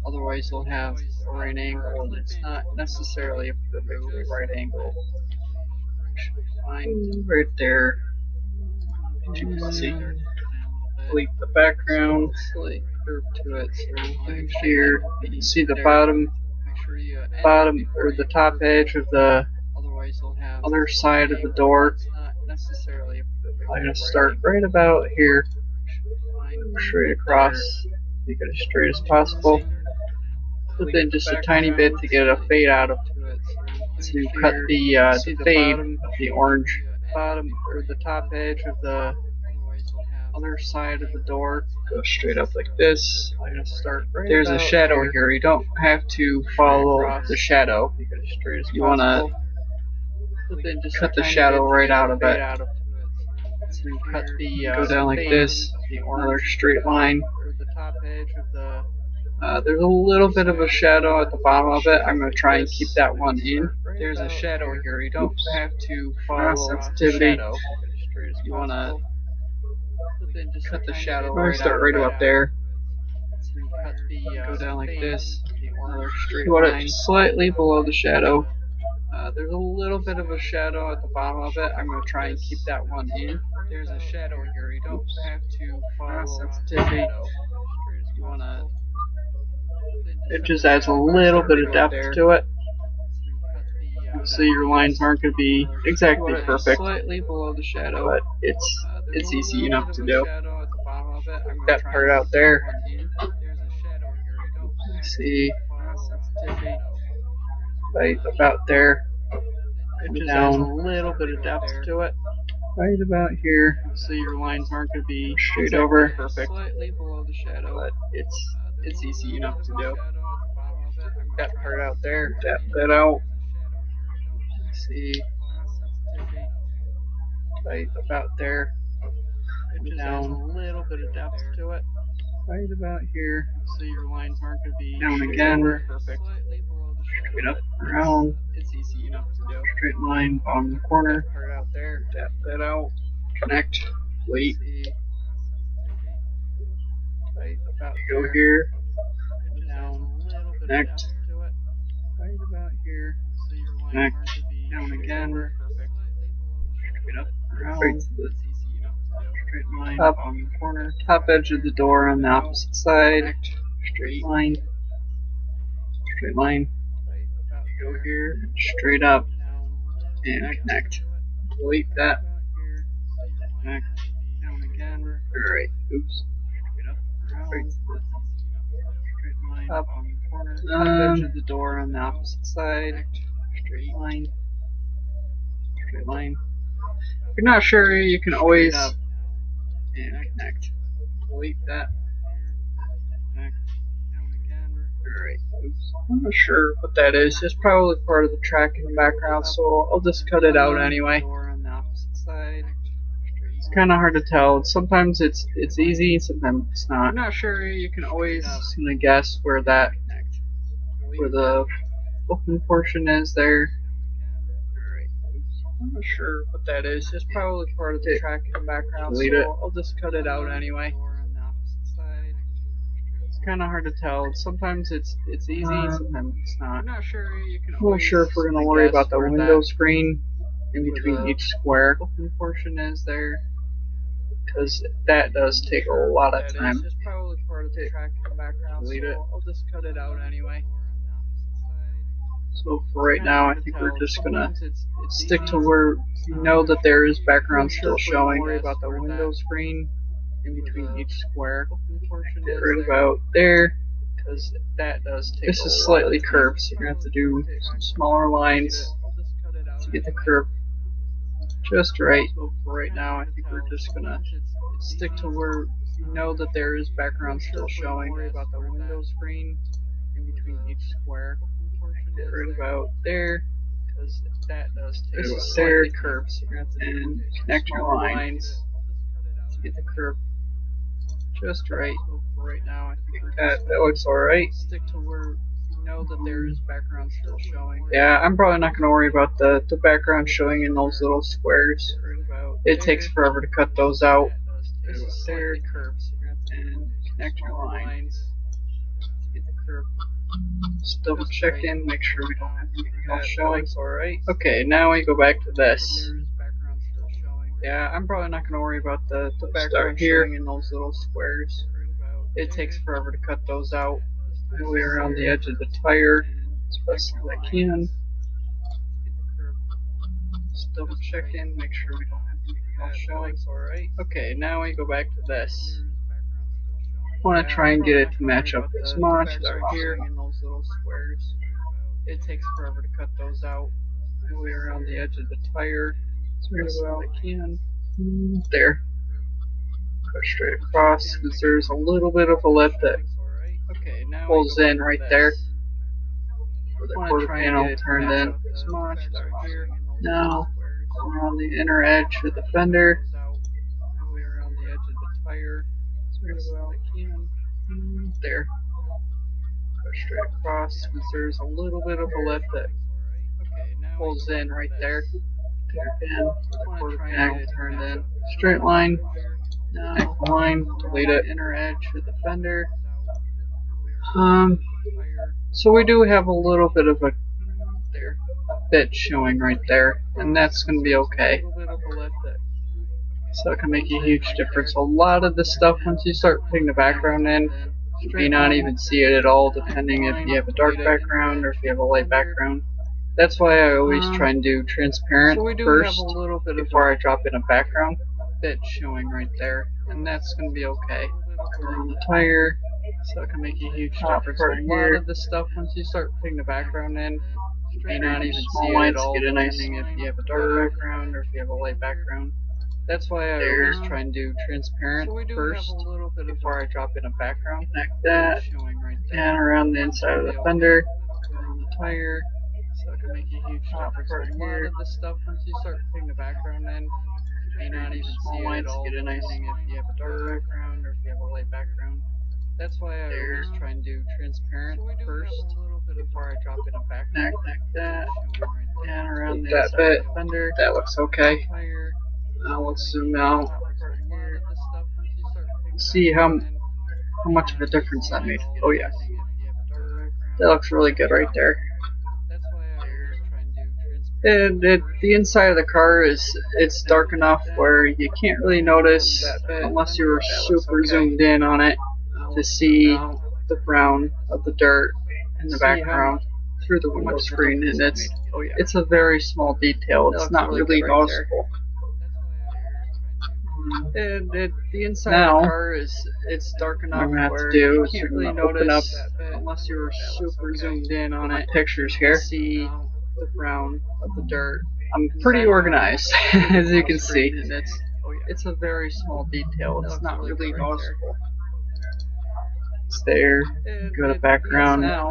Otherwise you'll have a right angle and it's not necessarily a perfectly right angle. Should be fine right there. Too fussy. Delete the background, slight curve to it, so doing here. You can see the bottom or the top edge of the other side of the door. I'm going to start right about here, straight across, make it as straight as possible. Flip in just a tiny bit to get a fade out of to cut the fade of the orange. Bottom or the top edge of the other side of the door. Go straight up like this. I'm going to start right There's a shadow here. You don't have to follow the shadow. You want to cut the shadow right out of it. So you cut go down like this. Another straight line. There's a little bit of a shadow at the bottom of it. I'm going to try and keep that one in. There's a shadow here. You don't have to follow sensitivity. You want to cut the shadow right up there. Go down like this. Another straight line. It slightly below the shadow. There's a little bit of a shadow at the bottom of it. I'm going to try and keep that one in. There's a shadow here. You don't have to follow sensitivity. You want to. It just adds a little bit of depth to it. So your lines aren't going to be exactly perfect, slightly below the shadow, but it's easy enough to do. That part out there. See, right about there. It just adds a little bit of depth to it. Right about here. So your lines aren't going to be straight over perfect, slightly below the shadow, but it's easy enough to do. That part out there. Tap that out. See, right about there. It just adds a little bit of depth to it. Right about here. So your lines aren't going to be down again. Perfect. Straight up, around. It's easy enough to do. Straight line, bottom corner. That part out there. Tap that out. Connect. Wait. Right about go here. Down. Connect. Right about here. So your lines connect. Aren't going to be down again. Perfect. Straight up, around. Right to the straight line, up on the corner, top edge of the door on the opposite side, straight line, go here, straight up, and connect. Delete that, connect, down again, alright, oops, right, straight line, up on the corner, top edge of the door on the opposite side, straight line. If you're not sure, you can always and connect. Delete that. Connect. Down again. Alright, oops. I'm not sure what that is. It's probably part of the track in the background, so I'll just cut it out anyway. It's kind of hard to tell. Sometimes it's easy, sometimes it's not. I'm not sure. You can always just gonna guess where the open portion is there. I'm not sure what that is. It's probably part of the track in the background, so I'll just cut it out anyway. It's kind of hard to tell. Sometimes it's easy, sometimes it's not. I'm not sure. I'm not sure if we're going to worry about the window screen in between each square open portion is there, because that does take a lot of time. It's probably part of the track in the background, so I'll just cut it out anyway. So for right now, I think we're just gonna stick to where we know that there is background still showing. Worry about the window screen in between each square. Get right about there, because that does take. This is slightly curved, so you're gonna have to do some smaller lines to get the curve just right. So for right now, I think we're just gonna stick to where we know that there is background still showing. Worry about the window screen in between each square. Get right about there, because that does take. This is slightly curved, so you're going to have to connect your lines to get the curve just right. So for right now, I think that looks alright. Stick to where you know that there is background still showing. Yeah, I'm probably not going to worry about the background showing in those little squares. It takes forever to cut those out. This is slightly curved, so you're going to have to connect your lines to get the curve. Just double check in, make sure we don't have anything else showing. Alright. Okay, now we go back to this. Yeah, I'm probably not going to worry about the background showing in those little squares. It takes forever to cut those out. All the way around the edge of the tire as best as I can. Just double check in, make sure we don't have anything else showing. Alright. Okay, now we go back to this. I want to try and get it to match up as much as here in those little squares. It takes forever to cut those out. All the way around the edge of the tire as best as I can. There. Cut straight across, because there's a little bit of a lip that pulls in right there. Where the quarter panel turned in as much as here. Now, around the inner edge of the fender. All the way around the edge of the tire. There. Go straight across, because there's a little bit of a lip that pulls in right there. Again, the quarter panel turned in. Straight line. Now line. Delete it. Inner edge of the fender. So we do have a little bit of a bit showing right there, and that's going to be okay. So it can make a huge difference. A lot of the stuff, once you start putting the background in, you may not even see it at all, depending if you have a dark background or if you have a light background. That's why I always try and do transparent So we do first have a little bit of before I drop in a background bit showing right there, and that's going to be okay. Around the tire, so it can make a huge top difference. part A here. lot of the stuff, once you start putting the background in, you may Very not even small see it lines at all, get a nice depending if you have a dark background or if you have a light background. That's why I always try and do transparent first before I drop in a background. Connect that, showing right there. and around the inside of the fender, around the tire. So it can make a huge difference. A lot of the stuff, once you start putting the background in, you may not even see it at all, depending if you have a dark background or if you have a light background. That's why I always try and do transparent first before I drop in a background. Connect that, and around the that inside bit. of the fender. That looks okay. Now let's zoom out. See how much of a difference that made. Oh yeah, that looks really good right there. And the inside of the car it's dark enough where you can't really notice unless you're super zoomed in on it to see the brown of the dirt in the background through the window screen, and it's a very small detail. It's not really noticeable. And the inside Now, of the car it's dark enough what I'm where gonna have to do you is can't I'm really gonna open up notice unless you're super zoomed in on it. pictures here. See the brown of the dirt. I'm pretty organized, as you can see. It's a very small detail. It's not really noticeable. It's there. Go to background. Now,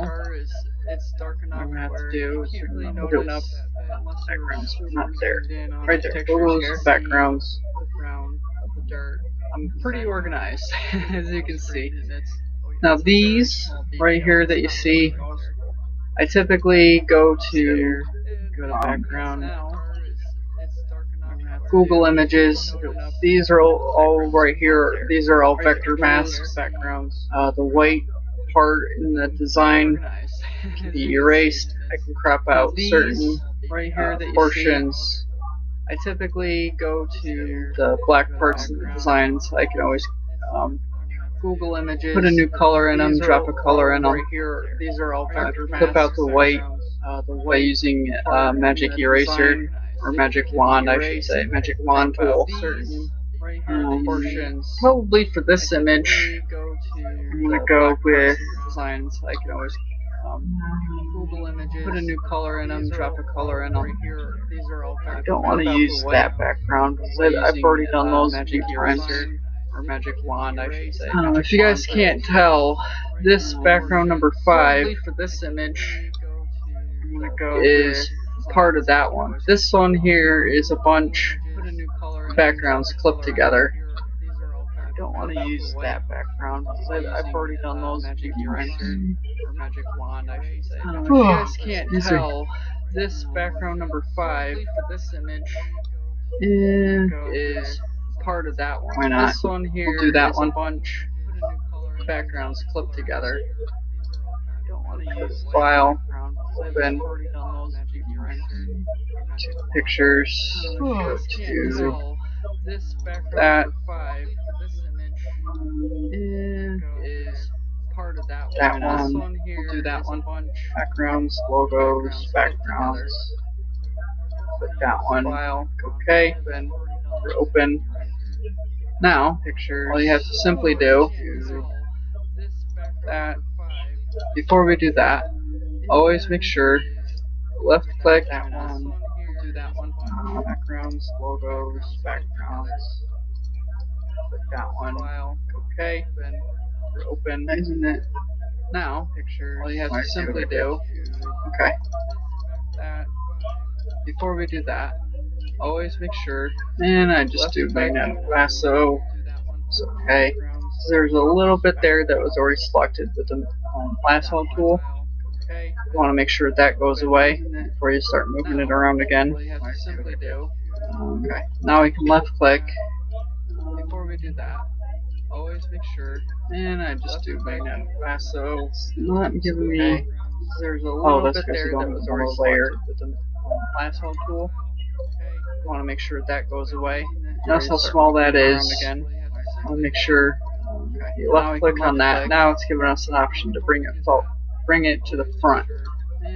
it's dark enough what I'm gonna have to where do is you can't really open up notice unless you're backgrounds. super Not there. zoomed in on Right the there. pictures Photos, here. backgrounds. The brown of the dirt. I'm pretty organized, as you can see. Now these right here that you see, I typically go to background. Google Images. These are all right here. These are all vector masks. Backgrounds. The white part in the design can be erased. I can crop out certain right here that you portions. I typically go to The black parts in the design, so I can always Google Images, put a new color in them, drop a color in them. Right here, these are all vector Clip out the white backgrounds. by using magic eraser or magic wand, I should say, magic wand tool. Right here, the portions. Probably for this image, I'm gonna go with designs. I can always Google Images, put a new color in them, drop a color in them. Right here, these are all I don't want to use that background because I've already done those a few times. or magic wand, I should say. If you guys can't tell, this background number 5 for this image, I'm gonna go is part of that one. This one here is a bunch of backgrounds clipped together. I don't want to use that background because I've already done those a few times. or magic wand, I should say. If you guys can't tell, this background number 5 for this image is part of that one. Why not? This one here We'll do that is one. a bunch of backgrounds clipped together. I don't want to use File, open pictures, go to this background that. number 5 for this image is part of that one. That This one. one here We'll do that is a one. bunch Backgrounds, logos, backgrounds. Click that one. file. Okay. Open. Now, Pictures. all you have to simply do that. before we do that, always make sure left click That one. Do that one. backgrounds, logos, backgrounds. Click that one. File. Okay. Open. Isn't it? Now, Pictures. all you have to simply do. Okay. That. Before we do that, always make sure. And I just do magnetic lasso. It's okay. There's a little bit there that was already selected with the lasso tool. Okay. You want to make sure that goes away before you start moving it around again. All you have to simply do. Okay. Now we can left click. Before we do that, always make sure. And I just do magnetic lasso. It's Not not giving me. There's a little that's bit because there you that don't was have already a layer. selected with the lasso tool. You want to make sure that goes away. before Notice you how start small that moving is. around again. I want to make sure you Now left we click can on left that. click. Now it's giving us an option to bring it to the front.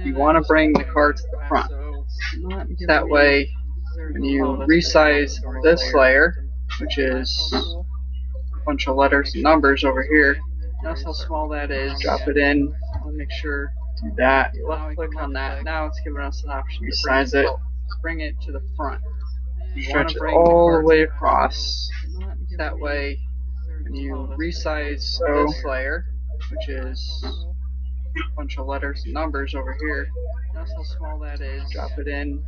you want to bring the car to the front. That way, when you resize this layer, which is a bunch of letters and numbers over here, notice how small that is. Drop it in. I'll make sure to do that. Left click on that. Now it's giving us an option to resize it. Bring it to the front. Stretch it all the way across. That way, when you resize this layer, which is a bunch of letters and numbers over here, notice how small that is. Drop it in.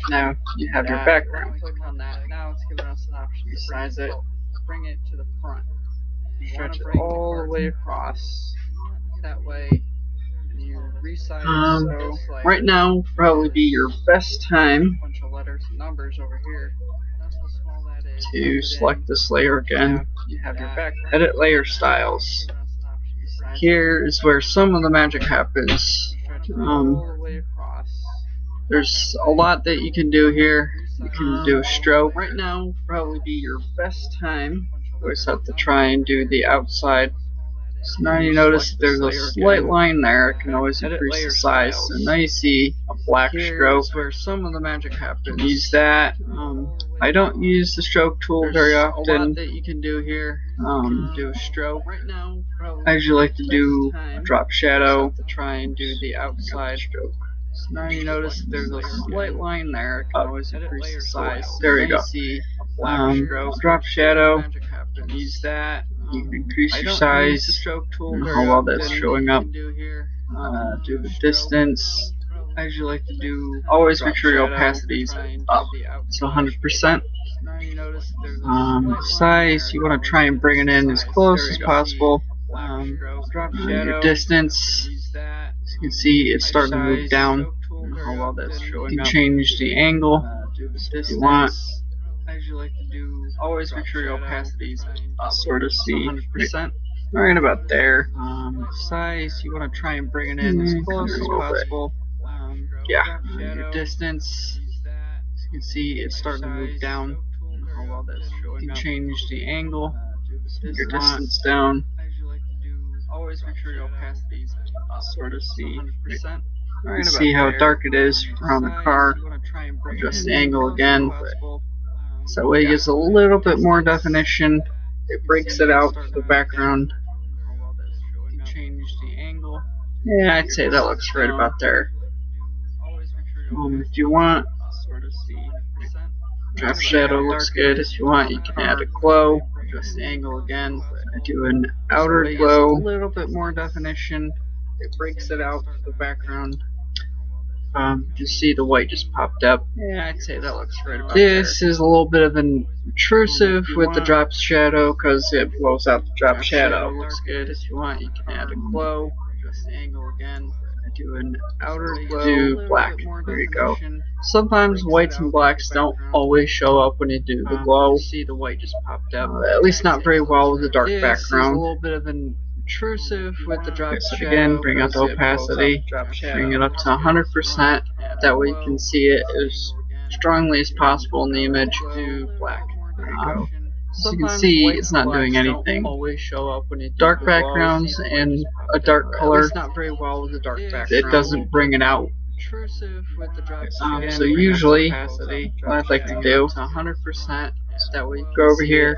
Now you have your background. Click on that. Now it's giving us an option to resize it. Bring it to the front. Stretch it all the way across. That way, when you resize this layer, right now would probably be your best time to select this layer again. You have your background. Edit layer styles. Here is where some of the magic happens. There's a lot that you can do here. You can do a stroke. Right now would probably be your best time. You always have to try and do the outside. So now you notice there's a slight line there. It can always increase the size. So now you see a black stroke. Where some of the magic happens. Use that. I don't use the stroke tool very often. A lot that you can do here. Do a stroke. Right now, I usually like to do a drop shadow to try and do the outside stroke. So now you notice there's a slight line there. It can always increase the size. There you go. Drop shadow. Use that. You can increase your size. How well that's showing up. Do the distance. I usually like to do. Always make sure your opacity is up. So 100%. Size. You want to try and bring it in as close as possible. Your distance. As you can see, it's starting to move down. How well that's showing up. You can change the angle if you want. I usually like to do. Always make sure your opacity is up. Sort of see 100%. Right about there. Size. You want to try and bring it in as close as possible. Yeah. Your distance. As you can see, it's starting to move down. How well that's showing up. You can change the angle. Your distance down. Always make sure your opacity is up. Sort of see 100%. Right, see how dark it is around the car. Adjust the angle again. So that way it gives a little bit more definition. It breaks it out for the background. Change the angle. Yeah, I'd say that looks right about there. If you want, drop shadow looks good. If you want, you can add a glow. Adjust the angle again. I do an outer glow. A little bit more definition. It breaks it out for the background. You see the white just popped up. Yeah, I'd say that looks right about there. This is a little bit of an intrusive with the drop shadow because it blows out the drop shadow. Looks good. If you want, you can add a glow. Adjust the angle again. I do an outer glow. Do black. There you go. Sometimes whites and blacks don't always show up when you do the glow. You see the white just popped up. At least not very well with the dark background. A little bit of an intrusive with the drop shadow. Again, bring out the opacity, bring it up to 100%. That way you can see it as strongly as possible in the image. Do black. There you go. As you can see, it's not doing anything. Dark backgrounds and a dark color, it doesn't bring it out. So usually, what I'd like to do, go over here,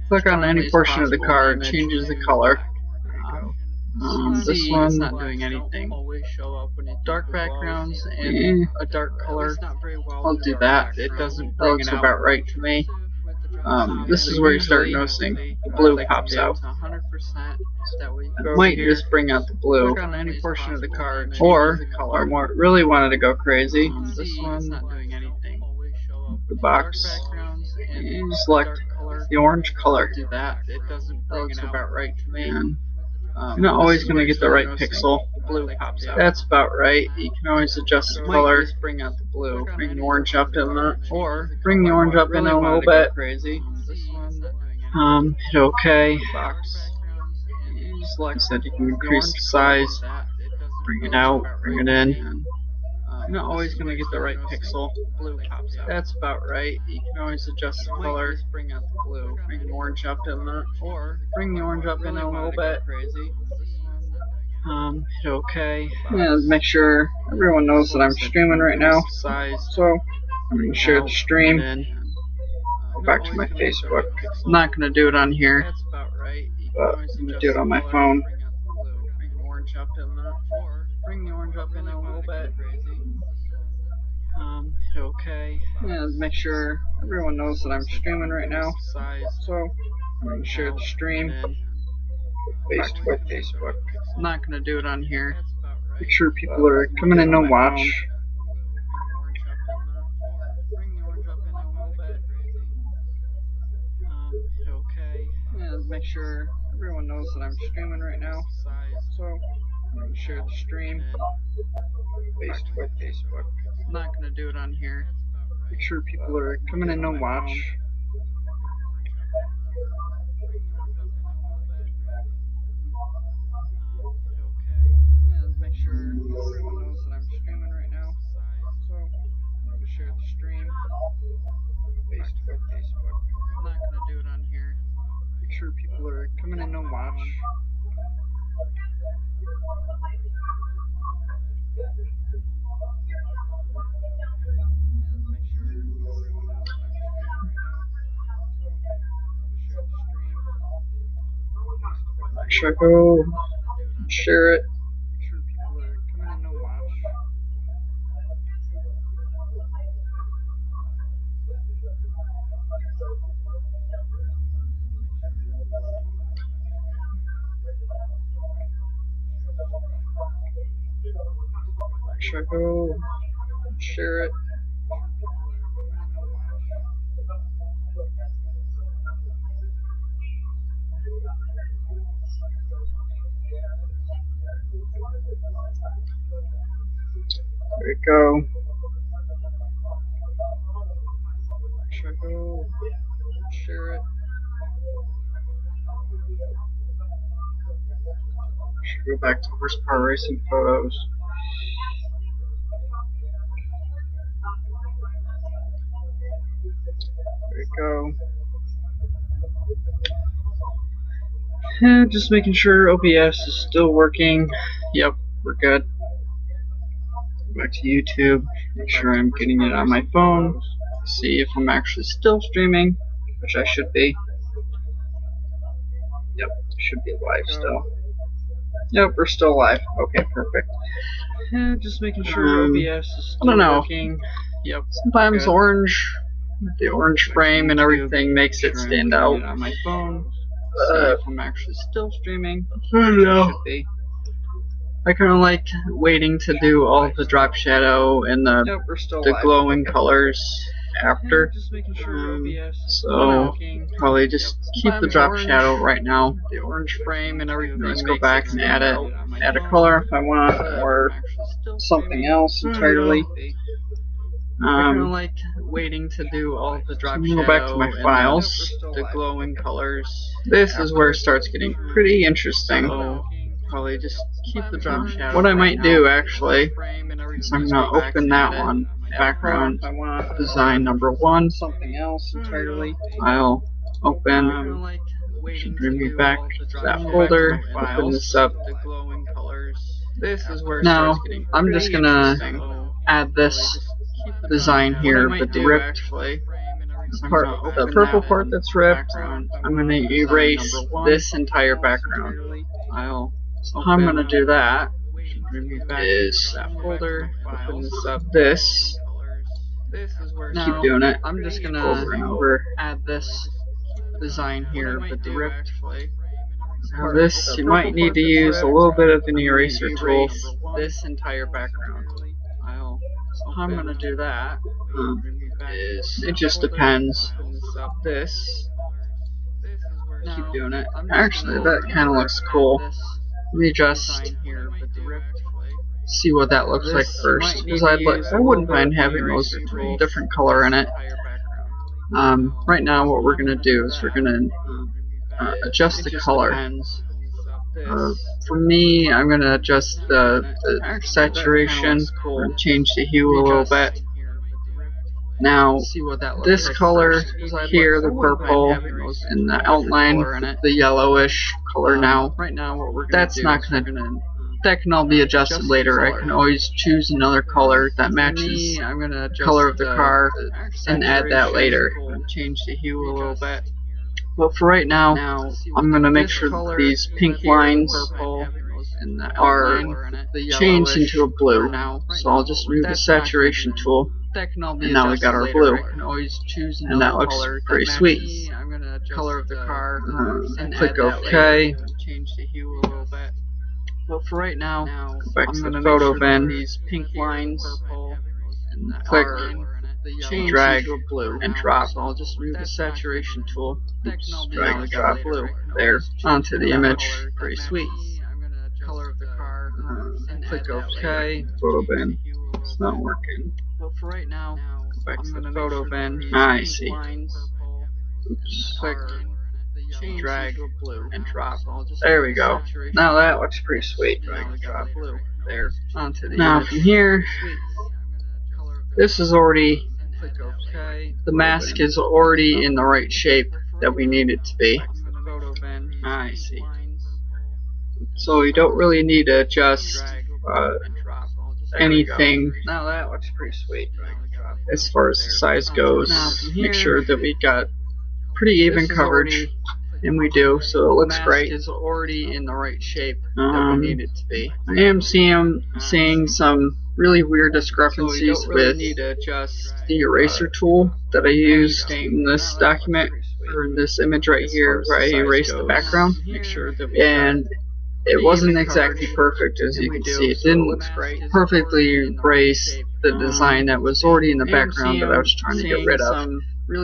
click on any portion of the car, it changes the color. This one's not doing anything. Dark backgrounds and a dark color, I'll do that. It doesn't bring it out. About right to me. This is where you start noticing the blue pops out. It might just bring out the blue. Click on any portion of the card, or more really wanted to go crazy. This one, the box, and select the orange color. That looks about right to me. You're not always going to get the right pixel. Blue pops out. That's about right. You can always adjust the color. Bring out the blue. Bring the orange up in it, or bring the orange up in a little bit. Crazy. Hit OK. Like I said, you can increase the size. Bring it out. Bring it in. You're not always going to get the right pixel. Blue pops out. That's about right. You can always adjust the color. Bring out the blue. Bring the orange up in it, or bring the orange up in a little bit. Hit OK. And make sure everyone knows that I'm streaming right now. So I'm going to share the stream. Go back to my Facebook. I'm not going to do it on here, but I'm going to do it on my phone. Bring the orange up in a little bit. Hit OK. And make sure everyone knows that I'm streaming right now. So I'm going to share the stream. Facebook. I'm not going to do it on here. Make sure people are coming in to watch. Okay. And make sure everyone knows that I'm streaming right now. So I'm going to share the stream. Facebook. I'm not going to do it on here. Make sure people are coming in to watch. Make sure everyone knows that I'm streaming right now. So I'm going to share the stream. Facebook. I'm not going to do it on here. Make sure people are coming in to watch. Make sure I go share it. Make sure I go share it. There you go. Make sure I go share it. Should go back to horsepower racing photos. There you go. And just making sure OBS is still working. Yep, we're good. Go back to YouTube. Make sure I'm getting it on my phone. See if I'm actually still streaming, which I should be. Yep, should be live still. Yep, we're still live. Okay, perfect. And just making sure OBS is still working. Yep. Sometimes the orange frame and everything makes it stand out on my phone. If I'm actually still streaming, I don't know. I kind of like waiting to do all the drop shadow and the glowing colors after. So probably just keep the drop shadow right now. The orange frame and everything. Let's go back and add a color if I want, or something else entirely. I kind of like waiting to do all the drop shadow. Go back to my files. The glowing colors. This is where it starts getting pretty interesting. So probably just keep the drop shadow. What I might do actually is I'm gonna open that one. Background design number 1. Something else entirely. I'll open. Should bring me back to that folder. Open this up. This is where now I'm just gonna add this design here, but the ripped part, the purple part that's ripped, I'm going to erase this entire background. How I'm going to do that is that folder, open this up, this, keep doing it, I'm just going to over and over, add this design here, but the ripped. Now this, you might need to use a little bit of an eraser tool, this entire background. How I'm going to do that is, it just depends. This, keep doing it. Actually, that kind of looks cool. Let me just see what that looks like first, because I wouldn't mind having those different color in it. Right now what we're going to do is we're going to adjust the color. For me, I'm going to adjust the saturation, or change the hue a little bit. Now, this color here, the purple, and the outline, the yellowish color now, that's not going to that can all be adjusted later. I can always choose another color that matches the color of the car and add that later. Change the hue a little bit. But for right now, I'm going to make sure that these pink lines are changed into a blue. So I'll just move the saturation tool, and now we got our blue. And that looks pretty sweet. Click OK. But for right now, go back to the photo bin, these pink lines, and click, drag, and drop. So I'll just move the saturation tool, drag and drop there onto the image. Pretty sweet. Click OK. Photo bin. It's not working. Go back to the photo bin. I see. Oops. Click, drag, and drop. There we go. Now that looks pretty sweet. Drag and drop there onto the image. Now from here, this is already, the mask is already in the right shape that we need it to be. I see. So you don't really need to adjust anything. Now that looks pretty sweet. As far as the size goes, make sure that we got pretty even coverage, and we do, so it looks great. Is already in the right shape that we need it to be. I am seeing some really weird discrepancies with the eraser tool that I used in this document, or in this image right here, where I erased the background, and it wasn't exactly perfect. As you can see, it didn't perfectly erase the design that was already in the background that I was trying to get rid of.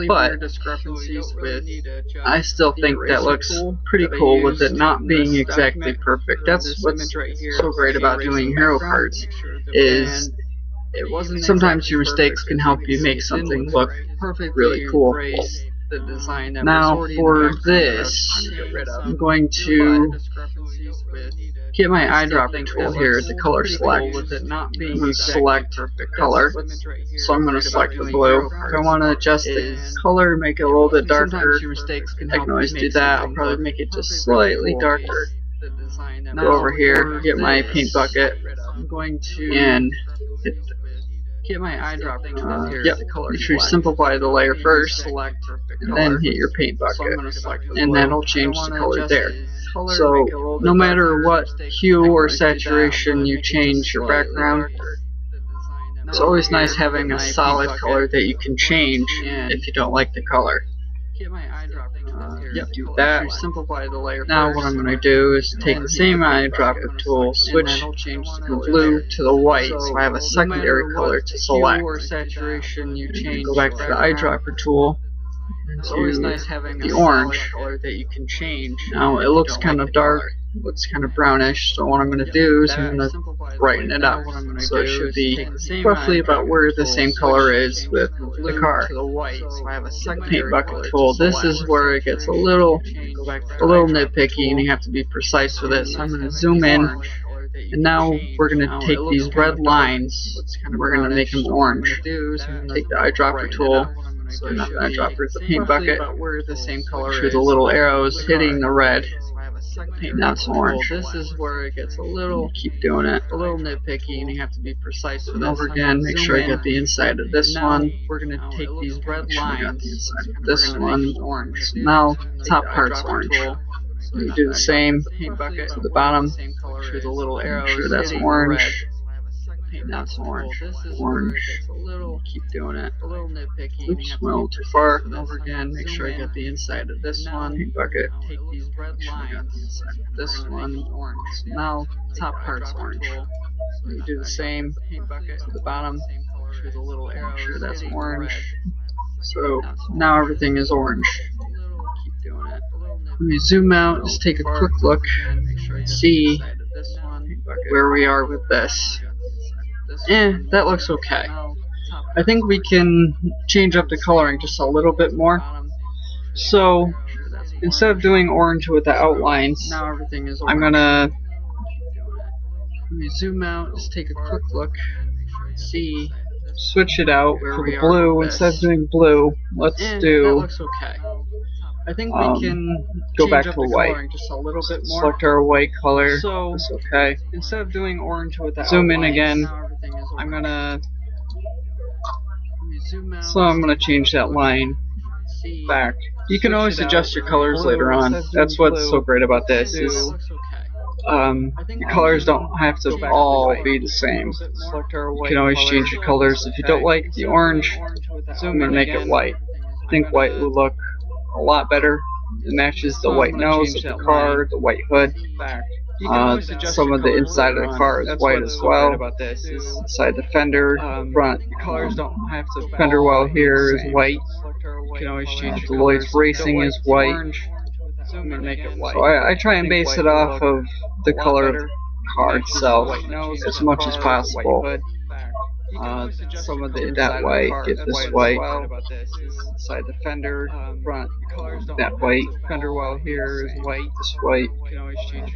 But I still think that looks pretty cool with it not being exactly perfect. That's what's so great about doing hero cards, is sometimes your mistakes can help you make something look really cool. Now for this, I'm going to get my eyedropper tool here to color select. I'm going to select color, so I'm going to select the blue. If I want to adjust the color, make it a little bit darker, I can always do that. I'll probably make it just slightly darker. Go over here, get my paint bucket, and get my eyedropper tool here. Yep, make sure you simplify the layer first, and then hit your paint bucket, and that'll change the color there. So no matter what hue or saturation you change your background, it's always nice having a solid color that you can change if you don't like the color. Yep, do that. Now what I'm going to do is take the same eyedropper tool, switch the blue to the white, so I have a secondary color to select. Go back to the eyedropper tool, to the orange. Now it looks kind of dark, looks kind of brownish, so what I'm going to do is I'm going to brighten it up, so it should be roughly about where the same color is with the car. Paint bucket tool, this is where it gets a little nitpicky and you have to be precise with it, so I'm going to zoom in, and now we're going to take these red lines and we're going to make them orange. Take the eyedropper tool, so not the eyedropper, the paint bucket, through the little arrows hitting the red. Now it's orange. This is where it gets a little, keep doing it, a little nitpicky, and you have to be precise with it. Over again, make sure I get the inside of this one. We're going to take these red lines, this one orange. So now top part's orange. You do the same to the bottom, through the little arrows. Make sure that's orange. Now it's orange. Orange. Keep doing it. Oops, well, too far. Over again, make sure I get the inside of this one. Paint bucket. Take these red lines. This one orange. Now top part's orange. You do the same to the bottom. Through the little arrows. Make sure that's orange. So now everything is orange. Let me zoom out. Just take a quick look and see where we are with this. That looks okay. I think we can change up the coloring just a little bit more. So instead of doing orange with the outlines, I'm gonna, let me zoom out, just take a quick look, see, switch it out for the blue. Instead of doing blue, let's do I think we can go back change to up the white. coloring just a little bit more. Select our white color. So That's okay. instead of doing orange with the Zoom in outlines, again. now everything is I'm orange. gonna. Zoom out. So I'm gonna change that line See, back. You can always adjust your colors blue, later on. That's what's so great about this. that Is looks okay. your colors don't have to all be the same. You can always change your colors. If you don't like the orange, I'm gonna make it white. I think white will look a lot better. It matches the white nose of the car, the white hood. Some of the inside of the car is white as well. Inside the fender, front Colors don't have to fender all well be here the is same. white. You can always change The your Lloyds colors. Racing is white. I'm gonna make it white. So I try and base it off of the color of the car itself as much as possible. Some of the that white, get this white. Inside the fender, front, that white. Fender well here is white. This white.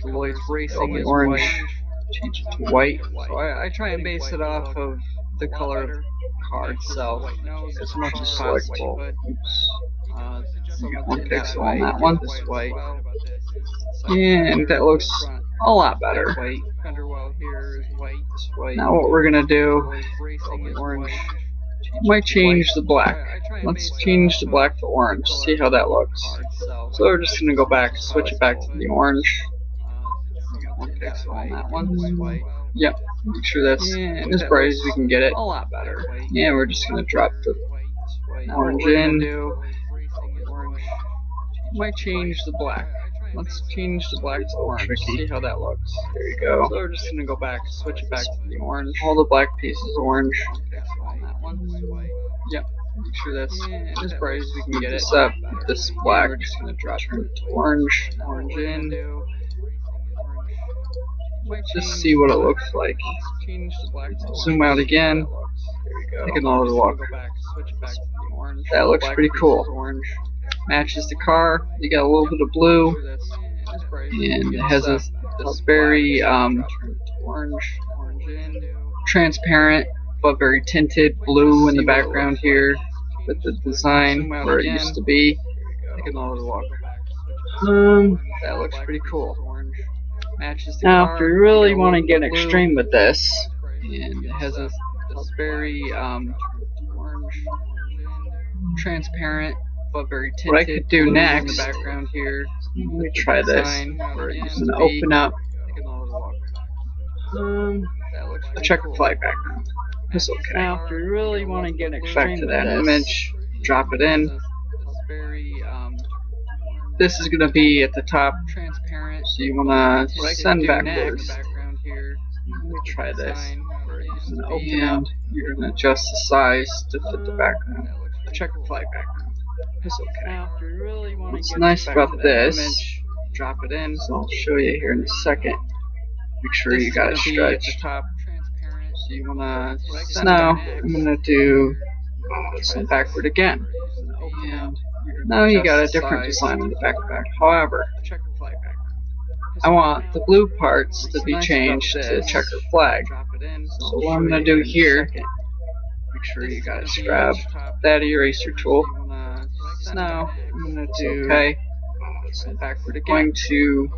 The Lloyds Racing is orange. Change it to white. So I try and base it off of the color of the car itself as much as possible. Oops. Got one pixel on that one. This white. And that looks a lot better. Now what we're gonna do, orange, might change the black. Let's change the black to orange, see how that looks. So we're just gonna go back, switch it back to the orange. One pixel on that one. Yep, make sure that's as bright as we can get it. A lot better. Yeah, we're just gonna drop the orange in. Might change the black. Let's change the black to orange. See how that looks. There you go. So we're just gonna go back, switch it back to the orange. All the black pieces orange. On that one. Yep. Make sure that's as bright as we can get it. Up. This black. We're just gonna drop it to orange. Orange in. Just see what it looks like. Zoom out again. There we go. Take another look. That looks pretty cool. Matches the car. You got a little bit of blue, and it has a very transparent but very tinted blue in the background here with the design where it used to be. That looks pretty cool. Now, if you really want to get extreme with this, and it has a very transparent but very tinted. What I could do next, background here. Let me try this. We're just gonna open up a checkered flag background. It's okay. Now, if you really want to get extreme back to that image, drop it in. This is gonna be at the top, transparent. So you wanna send backwards. Let me try this. We're gonna open up. You're gonna adjust the size to fit the background. A checkered flag background. It's okay. What's nice about this, drop it in, so I'll show you here in a second. Make sure you got it stretched. So you wanna, now I'm gonna do send backward again. And now you got a different design on the backpack. However, I want the blue parts to be changed to checkered flag. So what I'm gonna do here, make sure you got it strapped, that eraser tool. Now I'm gonna do okay. Backward again. I'm going to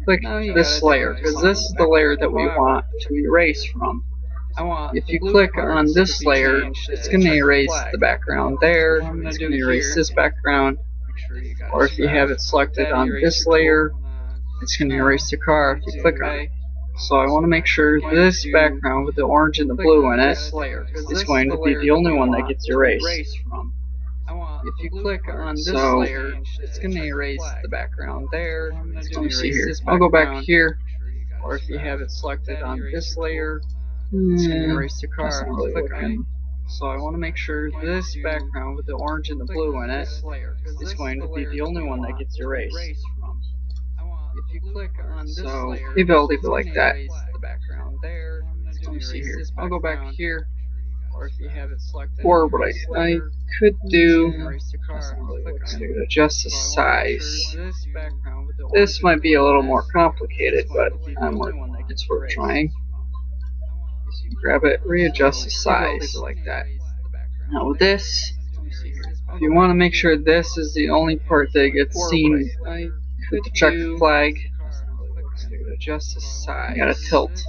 click this layer because this is the layer that we want to erase from. If you click on this layer, it's going to erase the background there. It's going to erase this background. Or if you have it selected on this layer, it's going to erase the car if you click on it. So I want to make sure this background with the orange and the blue in it is going to be the only one that gets erased. If you click on this layer, it's going to erase the background there. Let me see here. I'll go back here. Or if you have it selected on this layer, it's going to erase the car. Really click on it. So I want to make sure this background with the orange and the blue in it is going to be the only one that gets erased. If you click on this layer, maybe I'll leave it like that. Let me see here. I'll go back here. Or if you have it selected. Or what I could do, adjust the size. This might be a little more complicated, but it's worth trying. Grab it, readjust the size like that. Now with this, If you want to make sure this is the only part that gets seen with the checkered flag, adjust the size. You gotta tilt.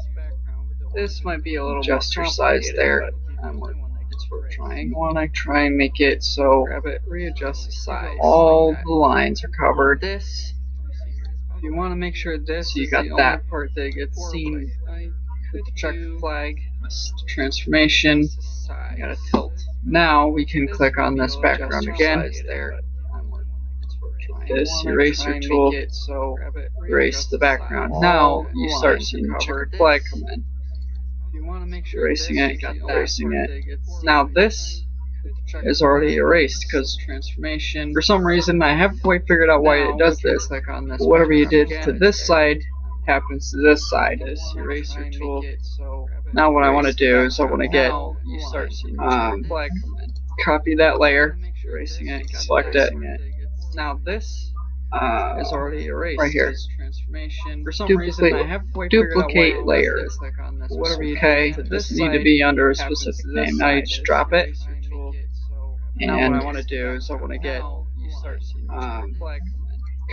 This might be a little adjust your size there. That's what we're trying. I want to try and make it so grab it, readjust the size. All the lines are covered. This. If you want to make sure this, so you got that part that gets seen with the checkered flag. That's the transformation. You gotta tilt. Now we can click on this background again. There. This eraser tool. Erase the background. Now you start seeing the checkered flag come in. Erasing it, erasing it. Now this is already erased because transformation. For some reason, I haven't quite figured out why it does this. But whatever you did to this side happens to this side. This eraser tool. Now what I want to do is I want to get copy that layer, erasing it, select it. Now this is already erased right here. For some reason, I haven't quite duplicate layer. Okay, this need to be under a specific name. Now you just drop it. And now what I want to do is I want to get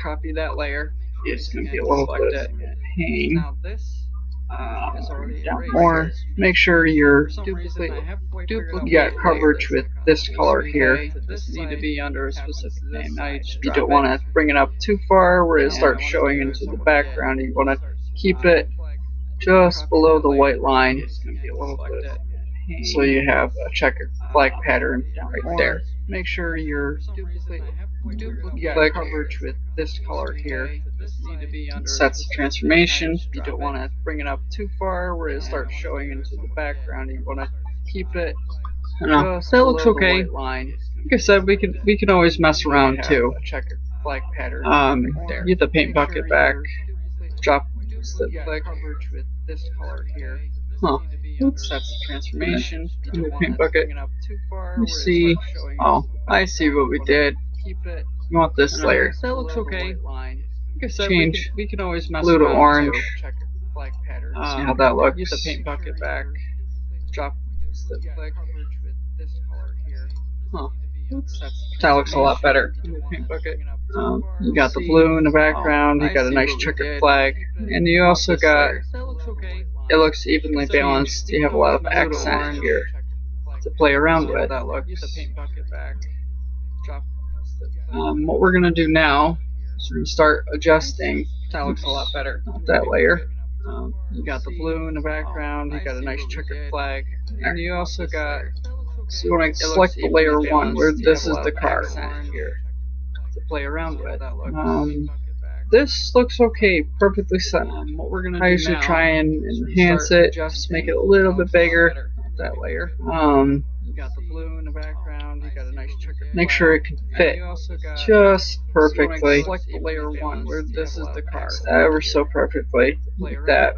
copy that layer. It's going to be a little bit of pain. Down more. Make sure you're you got coverage with this color here. This need to be under a specific name. Now you don't want to bring it up too far where it starts showing into the background. You want to keep it just below the white line. It's going to be a little bit. So you have a checkered flag pattern right there. Make sure you're you got coverage with this color here. Sets the transformation. You don't want to bring it up too far where it starts showing into the background. You want to keep it. That looks okay. Like I said, we can always mess around too. Checkered flag pattern. Get the paint bucket back. Drop the coverage with this color here. Oops. That's the transformation. In the paint bucket. You see. Oh, I see what we did. You want this layer. That looks okay. Change. We can always mess blue to orange. See how that looks. Use the paint bucket back. Drop the coverage with this color here. Oops. That looks a lot better. Paint bucket. You got the blue in the background. You got a nice checkered flag, and you also got. It looks evenly balanced. You have a lot of accent here to play around with. That looks. What we're gonna do now is we're gonna start adjusting. That looks a lot better. That layer. You got the blue in the background. You got a nice checkered flag, and you also got. So you want to select the layer 1 where this is the car here to play around with. This looks okay, perfectly set. What we're gonna I usually try and enhance it, just make it a little bit bigger. That layer. You got the blue in the background. You got a nice checkered. Make sure it can fit just perfectly. Select the layer 1 where this is the car. Ever so perfectly, like that.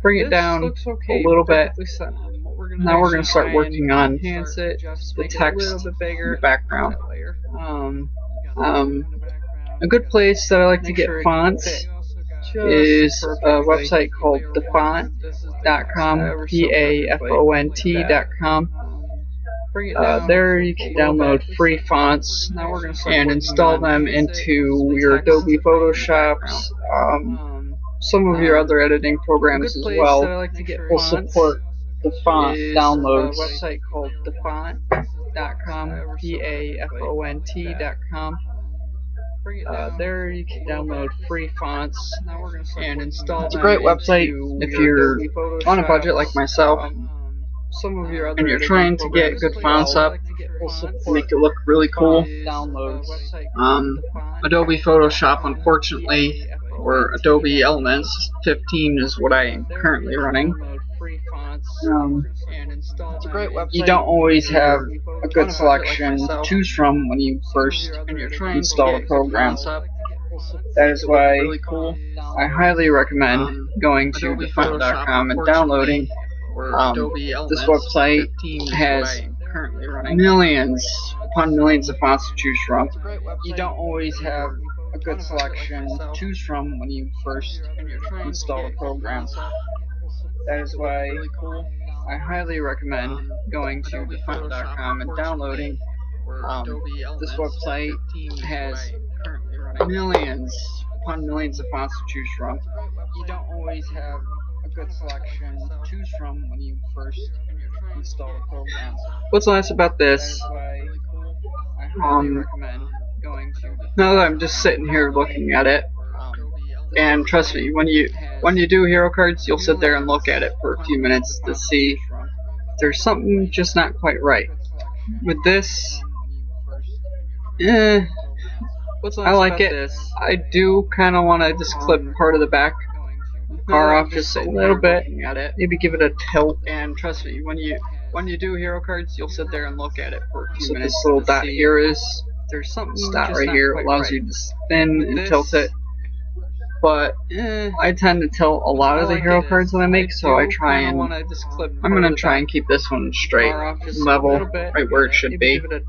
Bring it down a little bit. Now we're going to start working on the text in the background. A good place that I like to get fonts is a website called thefont.com, PAFONT.com. There you can download free fonts and install them into your Adobe Photoshops. Some of your other editing programs as well will support the font downloads. A website called thefont.com, PAFONT.com. There you can download free fonts and install them. It's a great website if you're on a budget like myself and you're trying to get good fonts up, make it look really cool. Adobe Photoshop, unfortunately, or Adobe Elements 15 is what I am currently running. You don't always have a good selection to choose from when you first install a program. That is why I highly recommend going to thefont.com and downloading. This website has millions upon millions of fonts to choose from. You don't always have a good selection to choose from when you first install a program. That is why I highly recommend going to thefont.com and downloading. This website has millions upon millions of fonts to choose from. You don't always have a good selection to choose from when you first install the program. What's nice about this, now that I'm just sitting here looking at it, and trust me, when you do hero cards, you'll sit there and look at it for a few minutes to see if there's something just not quite right. With this, I like it. I do kind of want to just clip part of the back car off just a little bit, maybe give it a tilt. And trust me, when you do hero cards, you'll sit there and look at it for a few minutes. This little dot here is, there's something dot right here, allows you to spin and tilt it. But I tend to tilt a lot of the hero cards that I make, so I'm gonna try and keep this one straight, level, right where it should be. But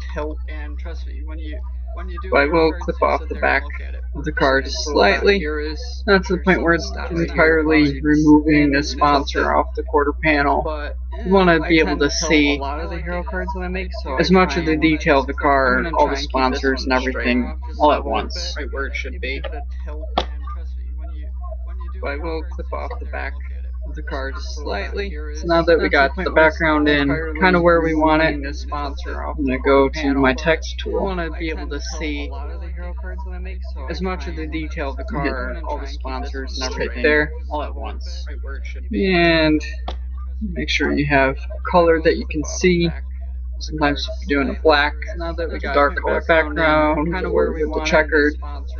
I will clip off the back of the card slightly, not to the point where it's entirely removing the sponsor off the quarter panel. You want to be able to see as much of the detail of the card, all the sponsors and everything, all at once, right where it should be. But I will clip off the back of the card slightly. So now that we got the background in kind of where we want it, I'm going to go to my text tool. I want to be able to see as much of the detail of the card, all the sponsors and everything there, all at once. And make sure you have a color that you can see. Sometimes if you're doing a black, dark color background, or with the checkered,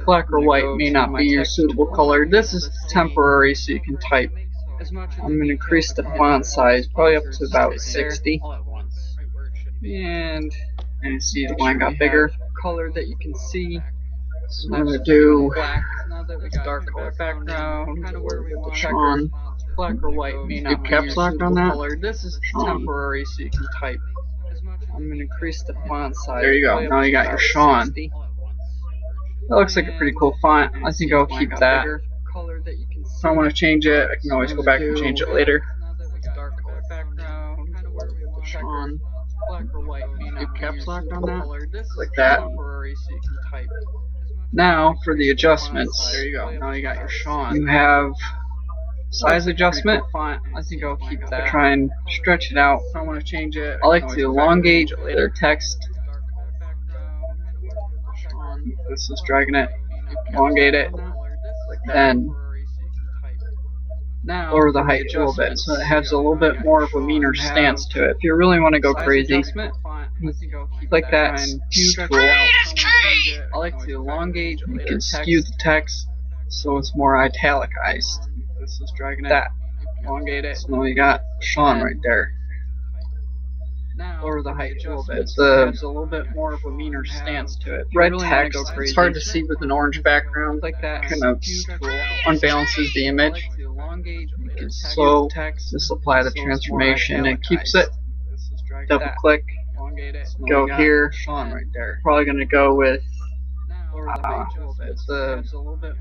black or white may not be your suitable color. This is temporary, so you can type. I'm going to increase the font size, probably up to about 60. And you see the line got bigger. Color that you can see. So I'm going to do dark color background, or with the Shawn. Black or white may not be your suitable color. This is temporary, so you can type. I'm going to increase the font size. There you go. Now you got your Shawn. That looks like a pretty cool font. I think I'll keep that. If I want to change it, I can always go back and change it later. Shawn. Keep caps lock on that. Like that. Now for the adjustments. There you go. Now you got your Shawn. You have size adjustment. I think I'll keep that. Try and stretch it out. If I want to change it, I like to elongate their text. This is dragging it. Elongate it. Then lower the height a little bit, so it has a little bit more of a meaner stance to it. If you really want to go crazy, like that and stretch it out. I like to elongate. You can skew the text so it's more italicized. This is dragging it. That. Elongate it. So now you got Shawn right there. Lower the height a little bit. It's a little bit more of a meaner stance to it. Red text, it's hard to see with an orange background. Like that. Kind of unbalances the image. So just apply the transformation. It keeps it. Double click. Go here. Shawn right there. Probably going to go with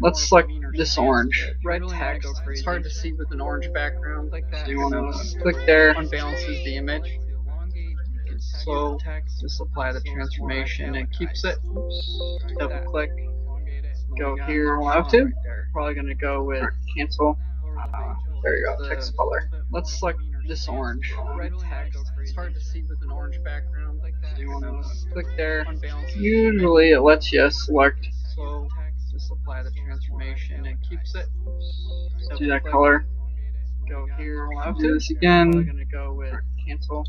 let's select this orange. Red text. It's hard to see with an orange background. So you want to click there. Unbalances the image. So just apply the transformation. It keeps it. Double click. Go here. Probably going to go with cancel. There you go. Text color. Let's select this orange. Red text. It's hard to see with an orange background. So you want to click there. Usually it lets you select. So just apply the transformation. It keeps it. See that color? Go here. Do this again. Probably going to go with cancel.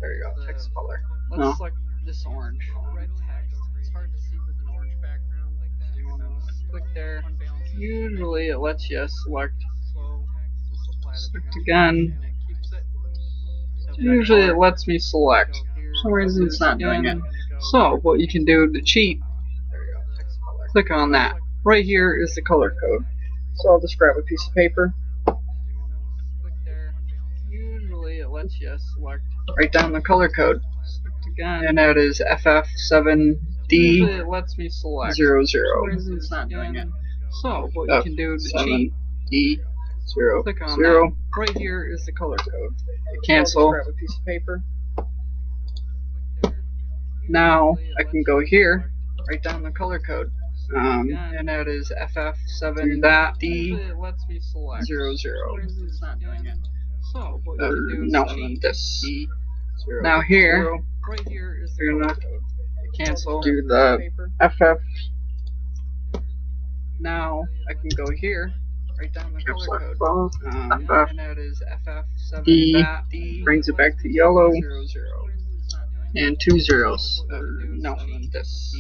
There you go. Text color. Let's select this orange. Red text. It's hard to see with an orange background. So you want to click there. Usually it lets you select. Select again. Usually it lets me select. For some reason it's not doing it. So what you can do to cheat, click on that. Right here is the color code. So I'll just grab a piece of paper. Usually it lets you select. Write down the color code. And that is FF7D00. It lets me select. For some reason it's not doing it. So what you can do to cheat. Click on that. Right here is the color code. Cancel. Grab a piece of paper. Now I can go here, write down the color code, and that is FF7 that D 00. It's not doing it. So what you can do is no, change this. D 0. Now here, Right here is the you're color gonna code. cancel. Do the FF. Now I can go here, write down the color code, FF and that is FF7 D that D brings it back to yellow, 00. and 2 zeros. No, this.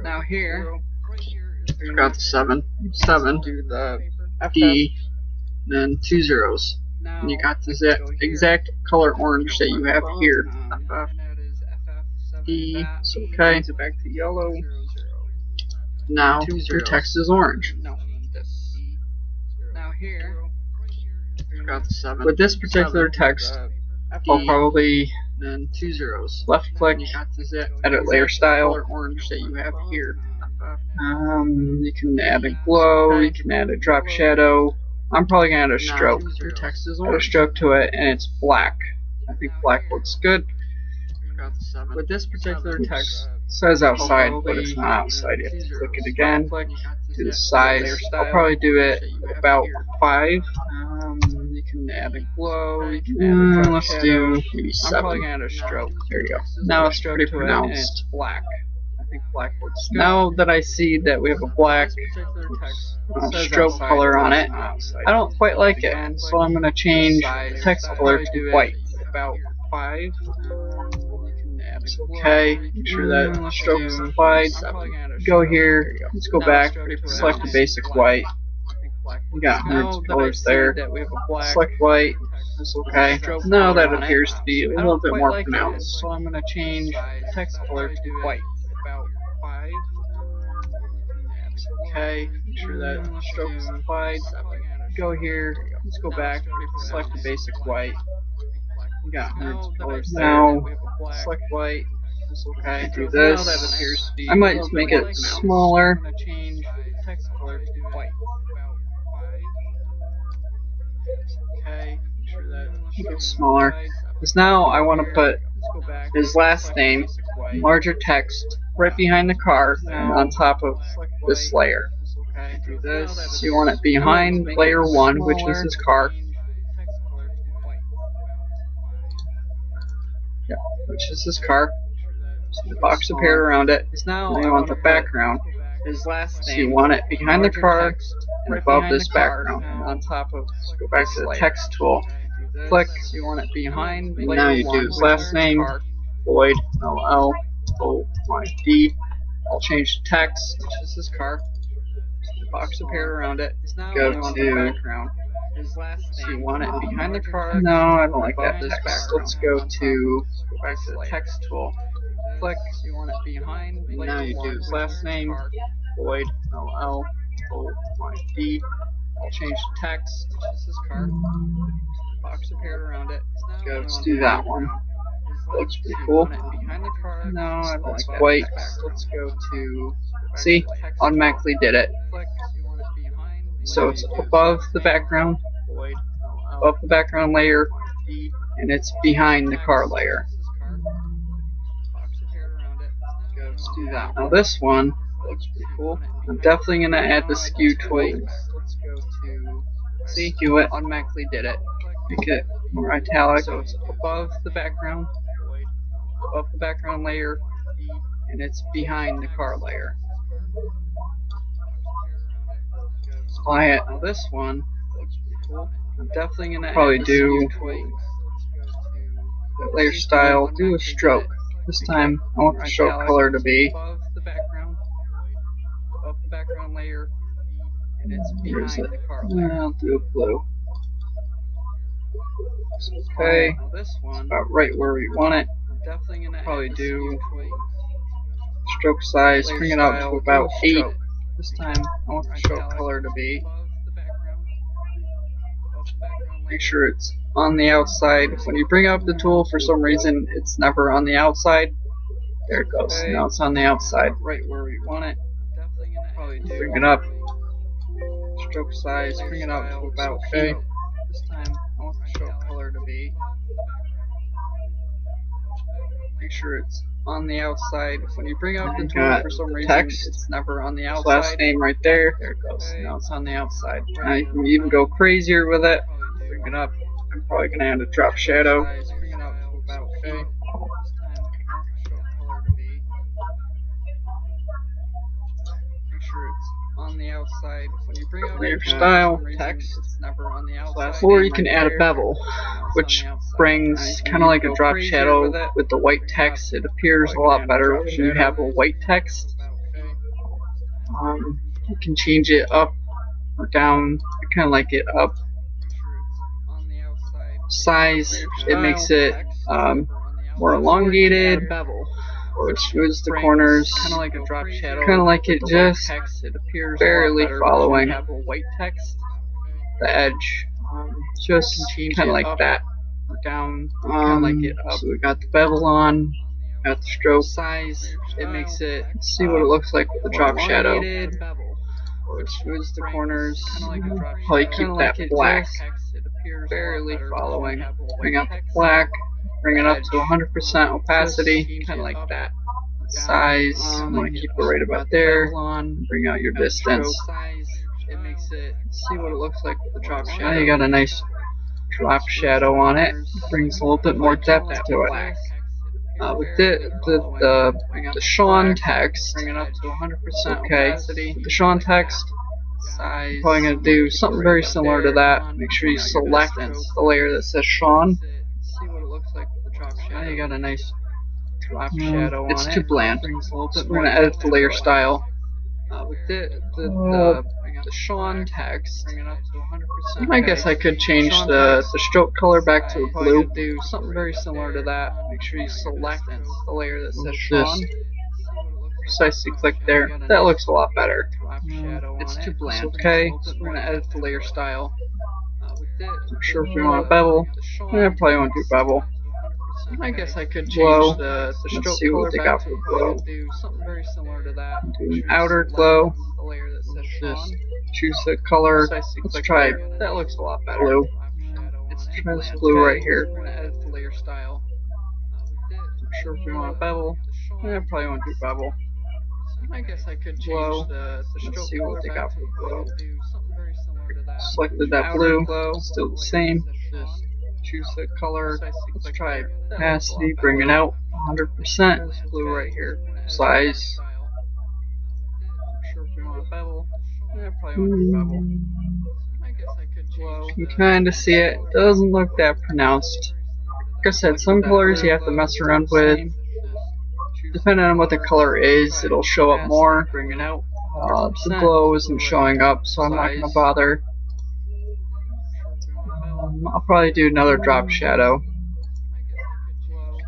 Now here, Right got the 7. 7. do the D, then 2 zeros. And you got this exact color orange that you have here. D, it's okay. Brings it back to yellow. Now your text is orange. Now here, Got the 7. With this particular text, I'll probably then 2 zeros. left click, edit layer style. Orange that you have here. You can add a glow, you can add a drop shadow. I'm probably gonna add a stroke. Your text is Add a orange. stroke to it, and it's black. I think black looks good. With this particular text, It says outside, but it's not outside. You have to click it again. Do the size. I'll probably do it about 5. you can add a glow. You can add a drop Let's shadow. do maybe I'm 7. probably gonna add a stroke. There you go. Now it's pretty to it, and it's pronounced. black. I think black looks good. Now that I see that we have a black This particular text says stroke outside, color but on it's it, not outside. I don't quite like it, so I'm going to change the text color to white. About 5. You can add a glow. Okay, make sure that stroke is applied. Go here, let's go back, select the basic white. You got hundreds of colors there. Select white, that's okay. Now that appears to be a little bit more pronounced. So I'm going to change the text color to white. About 5. Okay, make sure that stroke is applied. Go here, let's go back, select the basic white. You got hundreds of colors there. Now, select white. That's okay. Do this. I might just make it smaller. I'm going to change the text color to white. Okay, make sure that make it smaller. Because now I want to put his last name, larger text, right behind the car and on top of this layer. Do this. So you want it behind layer 1, which is his car. Yeah, which is his car. So the box appeared around it. Now Now you want the background. his last So name. you want it behind the car and above this car background. and on top of. Go back to the text tool. Click. So you want it behind. And layer now you 1, do his which last is name, car. Lloyd, Lloyd. I'll change the text, which is his car. The box appeared around it. Now Go you want to- the background. His last name. So you want it behind the car. No, I don't like above that this text. background. Let's go to Go back to the text tool. Click. So you want it behind. And layer now you 1, do his which last is name, car. Lloyd, Lloyd. I'll change the text, Which is his car. The box appeared around it. Now Go, you let's want do the that background. one. His Looks last pretty name. cool. You want it behind the car. No, I don't like That's that white. text. Let's go to. See, automatically did it. Click. You want it behind. So it's above the background, Lloyd. above the background layer, and it's behind the car layer. Let's do that. Now this one looks pretty cool. I'm definitely gonna add the skew tool. Let's go to. See, do it. Automatically did it. Make it more italic. So it's above the background, above the background layer, and it's behind the car layer. Apply it. Now this one looks pretty cool. I'm definitely gonna probably add the do skew the layer style. Do a stroke. This time I want the stroke color to be. above the background layer, and it's Where is behind it? the car layer. I'll do a blue. Okay, Now this one, about right where we want it. I'm definitely gonna Probably add the do skew stroke size, layer bring it up to style, about do a 8. stroke. This time I want the stroke color to be. Above the background Make layer. sure it's on the outside. When you bring up the tool, for some reason it's never on the outside. There it goes. Okay. Now it's on the outside, right where we want it. Definitely gonna Probably add bring it up. Stroke size, bring it up to about 8. This time I want the stroke color to be. Make sure it's on the outside. When you bring out the tool, for some reason, text, it's never on the outside. Last name right there. There it goes. Now it's on the outside. Now you can even go crazier with it. Bring it up. I'm probably gonna add a drop shadow. Bring it up to about okay. Make sure it's on the outside. When you bring out Layer style, text, it's never on the outside. or you can add a bevel, which brings kind of like a drop shadow with the white text. It appears a lot better when you have a white text. You can change it up or down. I kind of like it up. Size, it makes it more elongated, which shows the corners, kind of like a drop shadow, kind of like it just barely following the edge, just kind of like that. Down, kind of like it up. So we got the bevel on, got the stroke. Size, it makes it. Let's see what it looks like with the drop shadow, which shows the corners, kind of like a drop probably keep that black barely following. Bring out the black, bring it up to 100% opacity, kind of like that. Size, I'm going to keep it right about there. Bring out your distance. It makes it. See what it looks like with the drop shadow. Now you got a nice drop shadow on it. Brings a little bit more depth to it. With the Shawn text, Bring it up to 100% okay. opacity. With the Shawn text, Size, I'm probably going to do something very similar to that. Make sure you select the layer that says Shawn. See what it looks like with the drop shadow. Now you got a nice drop shadow on it's it. too bland. Brings a little bit So we're more going to edit depth the to layer it. style. With The Shawn text, bring it up to 100%. I guess I could change the stroke color back to a blue. Do something very similar to that. Make sure you select the layer that says Just Shawn. precisely click there. That looks a lot better. It's too bland. It's okay. So we're gonna edit the layer style. I'm sure if we want a bevel, I probably won't do bevel. I guess I could change Glow. the stroke Let's see color what they back got to for glow. do something very similar to that. Do an outer glow. The layer that says Shawn. Just choose the color. Let's try That looks a lot better. blue. It's too Try this bland. blue right here. We're gonna edit the layer style. I'm sure if we want a bevel, I probably won't do bevel. I guess I could change Glow. the stroke Let's see what color they back got to for glow. do something very similar to that. Selected that Outer blue. glow. Still the same. Just Choose the color. Let's try That opacity. looks a lot Bring it better. out 100%. This Blue right here. We're gonna edit the Size. layer style. I'm sure if we want a bevel, I probably won't do bevel. I guess I could You change can kind of see it. Doesn't look that pronounced. Like I said, some colors you have to mess around with. Depending on what the color is, it'll show up more. Bring it out. The glow isn't showing up, so I'm not going to bother. I'll probably do another drop shadow.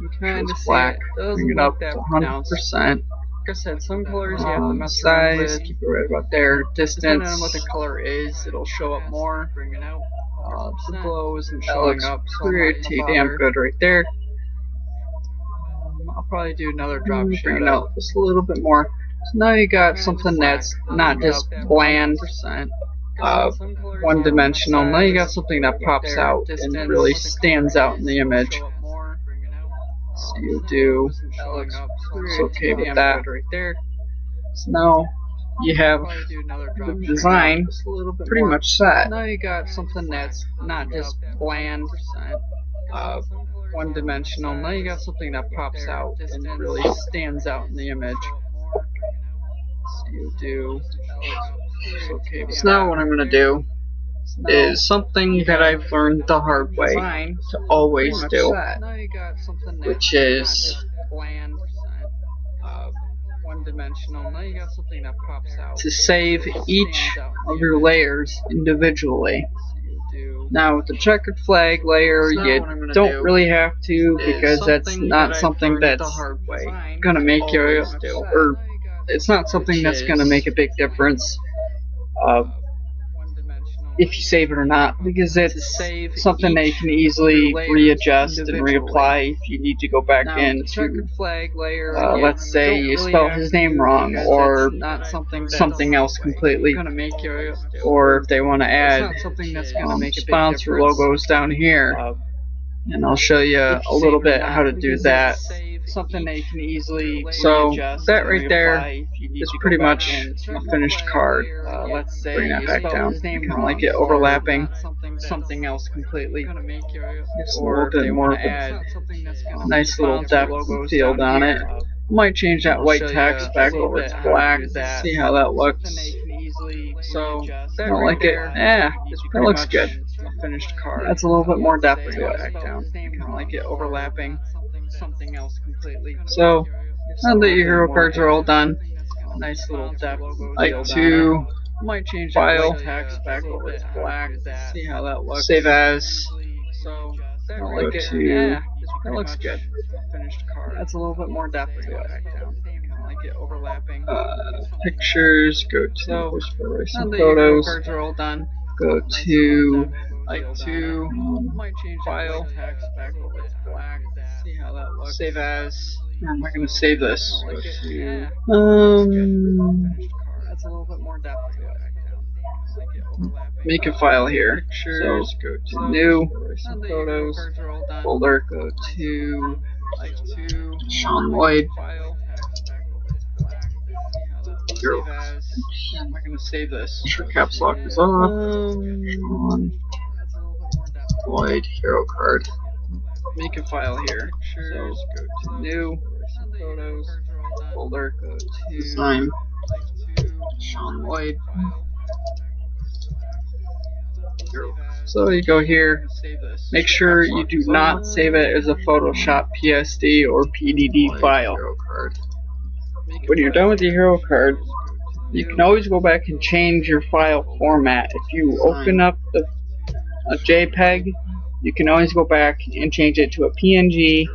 You kind of Choose black. Bring it up to pronounced. 100%. Like I said, some colors you have to mess Size, around with. keep it right about there. Distance. Depending on what the color is, it'll show up more. Bring it out. The glow isn't that showing looks up, so I'm not pretty gonna damn bother. good right there. I'll probably do another drop Bring it shadow. out just a little bit more. So now you got something that's not just bland, one-dimensional. Now you got something that pops out and really stands out in the image. So you do. That looks it's okay with that right there. So now you have the design pretty much set. Now you got something that's not just bland, one-dimensional. Now you got something that pops out and really stands out in the image. So you do. It's okay with So now that. what I'm going to do is something that I've learned the hard way to always do, Now you got something that's which is not just bland, one-dimensional. Now you got something that pops out. to save each of your layers individually. Now with the checkered flag layer, So now you what I'm gonna don't do really have to, is because that's something not that I've something learned the that's hard way. gonna make you, Always do. or it's not something that's gonna make a big difference if you save it or not, because it's something that you can easily readjust and reapply if you need to go back in to, checkered flag layer. let's say you spelled his name wrong, or something else completely, Gonna make you, or if they want to it's add not something that's gonna make a big sponsor difference. logos down here, and I'll show you a little bit how to do that. something that you can easily readjust. That right there is pretty much a finished card. Let's say bring that you back spelled down. his name Kind of wrong, like it overlapping. something else completely. Just a Or little if bit they more want of to add a nice little depth field on it. Might change that white text back over to black. See how that looks. So I don't like it. That looks good. A finished card. That's a little bit more depth to it. Back down. Kind of like it overlapping something else completely. So now that your hero cards are all done, Nice little depth. like to Might change file, that text back over to black. See how that looks. save as, So that go right there. to, that looks good. Finished card. that's a little bit more depth to it. Back down. Kind of like it overlapping. Pictures, go to So, some now that your hero photos, cards are all done, go to like to might change file, text back over to black. See how that looks. save as. Where am I going to save this? Like it. Yeah. That's a little bit more depth to it. Like it overlapping. Make a file here. So Pictures, go to new, now that your photos, cards are all done, folder, go to like to Shawn Lloyd. file, text back over to black. See how that looks. Hero. Save as. Where am I going to save this? Make sure caps lock is off. On That's a little bit more depth. Lloyd hero card. Make a file here. So Pictures, go to new, photos, folder, go to to design, like to Shawn Lloyd. hero. So you go here. Save this. Make sure you do not save it as a Photoshop PSD or PDD file. When you're done with the hero card, you can always go back and change your file format. If you open up a JPEG, you can always go back and change it to a PNG,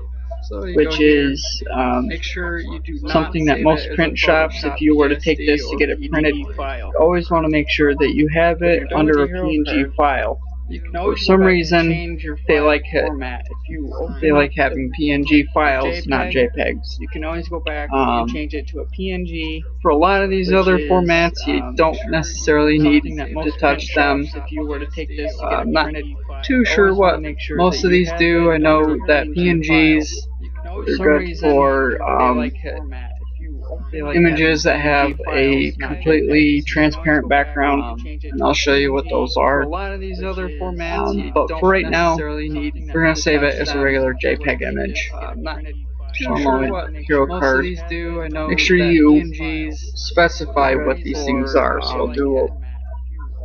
which is Make sure you do not something that save most it as print a shops, if Photoshop you were to take PSD this to or get it printed, PDD file. you always want to make sure that you have it you're done under a with the hero PNG card, file. You can For always some go back and reason, change your they file like it. format. If you open They like up having PNG files, not JPEG. JPEGs. you can always go back Um, and change it to a PNG. For a lot of these Which other is, formats, you don't necessarily need something that to most touch print them. shops, if you were to take this to get I'm it not printed, too sure always wanna what make sure most that of you these have do. it I know under that a PNGs, You can always- they're some good reason, for they like format. If you open up images that have PNG a files, not completely JPEGs, transparent you can always go back background, and change it and to I'll show you what PNG. those For are. a lot of these other formats, you But don't for right now, necessarily need we're going to save it touch as a them. regular If you were to JPEG take image. this to get it Not printed, too Shawn sure Lloyd what hero most of card. these do. I know Make sure that you PNGs specify what these things are. So I'll do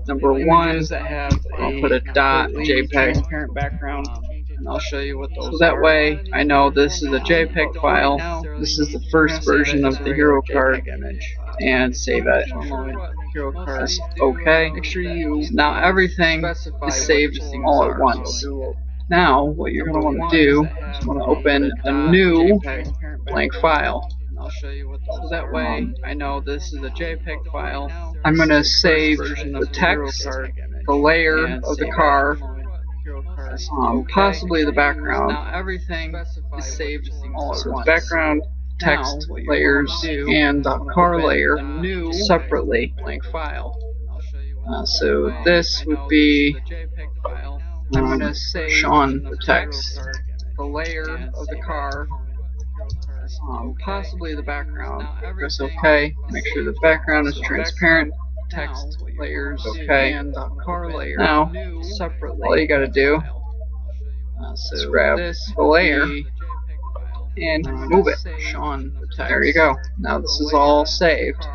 number one, images that have I'll put a dot completely JPEG. transparent background, and I'll show you what those So that are. way, I know this is a JPEG But file. right now, This is the we're first gonna save version it of as a the regular hero card, JPEG image. and save it. Hero card. Press OK. Make sure you Now everything specify is what saved these things all are. at once. So Now, what you're going to want to do is you want to open a new blank file. And I'll show you what those so that way I know this is a JPEG file. I'm going to This is save version the of the hero text, card image. the layer And of the save car, Hero card. possibly the background. Now everything is saved all at So once. background, text Now, what you're layers, gonna do, and the car open layer a new separately. blank file. I'll show you what So way this I would know be this is a JPEG file. I'm gonna save Shawn, the the text, the layer of the car, possibly the background. press OK, make sure the background is transparent, Text layers okay. and the car layer Now, separately. all you gotta do is grab the layer and move it. Shawn, the text. There you go. Now this is all saved.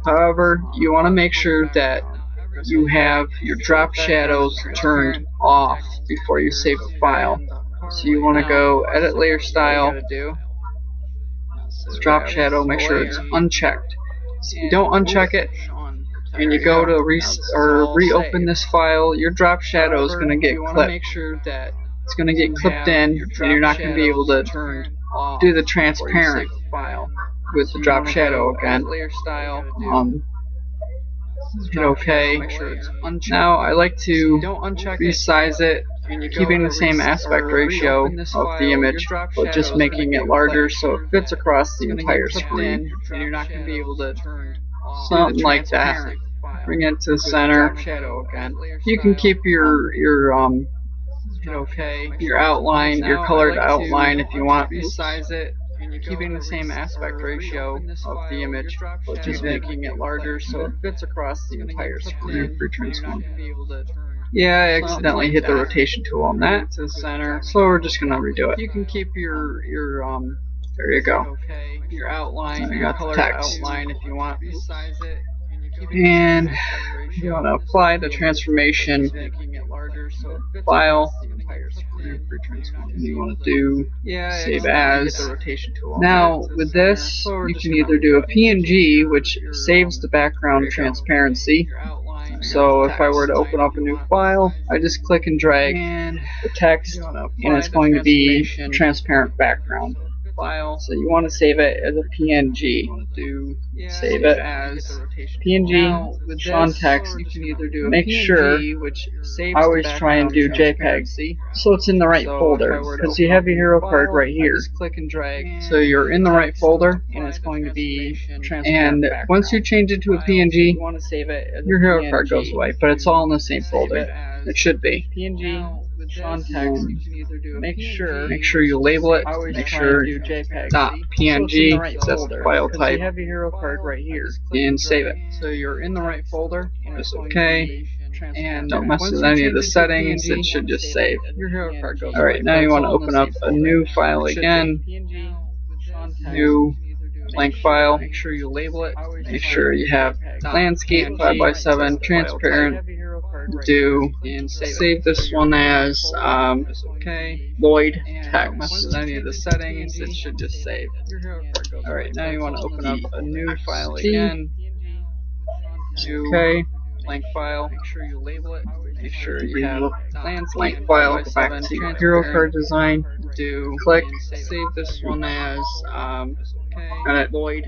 However, you want to make sure that you have your drop shadows turned off before you save a file. So you want to go edit layer style, drop shadow, make sure it's unchecked. So if you don't uncheck it and you go to reopen this file, your drop shadow is going to get clipped. It's going to get clipped in, and you're not going to be able to do the transparent file with the drop shadow again. Hit OK. Now I like to resize it, keeping the same aspect ratio of the image, but just making it larger so it fits across the entire screen. Something like that. Bring it to the center. You can keep your hit OK. Your outline, your colored outline, if you want. Resize it, keeping the same aspect ratio of the image, but just making it larger so it fits across the entire screen. Yeah, I accidentally hit the rotation tool on that to the center. So we're just gonna redo it. You can keep your there you go. Your outline, I your got the colored text. outline if you want. Resize it. And you want to apply the transformation file. You want to do save as. Now with this, you can either do a PNG, which saves the background transparency. So if I were to open up a new file, I just click and drag the text, and it's going to be a transparent background. So you want to save it as a PNG. Save it as PNG, Shawn text. Make sure I always try and do JPEG, so it's in the right folder, because you have your hero card right here. So you're in the right folder, and it's going to be and once you change it to a PNG, your hero card goes away, but it's all in the same folder. It should be. Shawn text. Make sure you label it. Make sure .png, that's the file type, and save it. So you're in the right folder. Press OK. And don't mess with any of the settings. It should just save. Alright, now you want to open up a new file again. New blank file. Make sure you label it. Make sure you have landscape 5x7 transparent. Save this one as Lloyd text. Mess with any of the settings. It should just save. Alright, now you want to open up a new file again. Blank file. Make sure you label it. Make sure you have blank file. Go back to your hero card design. Click. Save this one as Lloyd.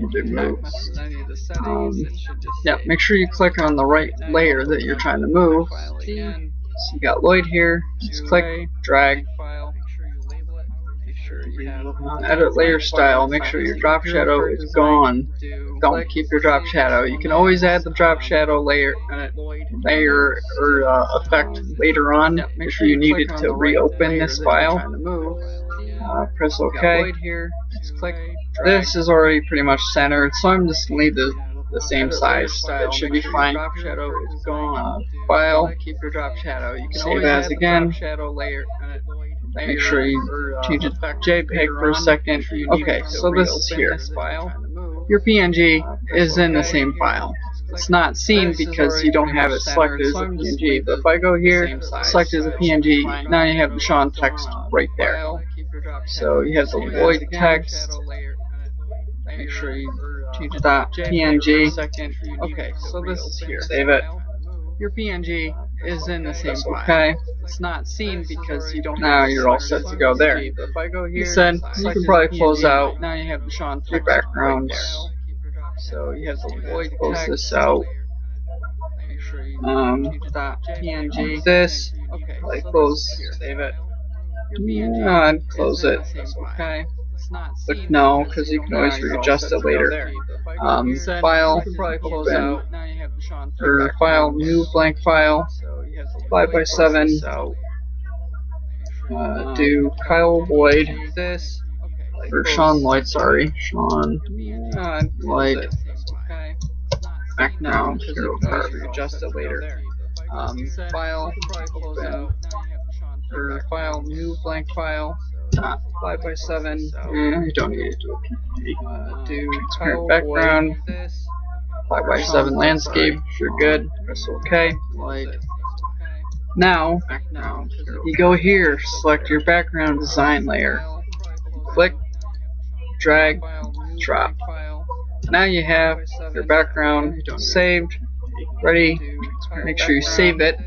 Yeah, make sure you click on the right layer that you're trying to move. So you got Lloyd here. Just click, drag. Edit layer style. Make sure your drop shadow is gone. Don't keep your drop shadow. You can always add the drop shadow layer or effect later on. Make sure you need it to reopen this file. Press OK. This is already pretty much centered, so I'm just going to leave the same size. It should be fine. File. Save as again. Make sure you change it to JPEG for a second. Okay, so this is here. Your PNG is in the same file. It's not seen because you don't have it selected as a PNG, but if I go here, select as a PNG, now you have the Shawn text right there. So you have the Lloyd text. Make sure you change it to PNG. Okay, so this is here. Save it. Your PNG is in the same file. Okay. It's not seen because you don't now you're all set to go there. If I go here, you can probably close out now you have the Shawn your backgrounds. So you have the Lloyd close text. this out. PNG. This. Okay. Close. Save it. And close it. Okay. Click no, because you can always readjust it later. File, open, or file, new blank file, 5x7, do Kyle Lloyd, or Shawn Lloyd, sorry, Shawn Lloyd, background, hero card, readjust it later. File, open, or file, new blank file, 5x7, you don't need to do a PNG. Do transparent background, 5x7 landscape, you're good, press OK. Now, you go here, select your background design layer, click, drag, drop. Now you have your background saved, ready, make sure you save it.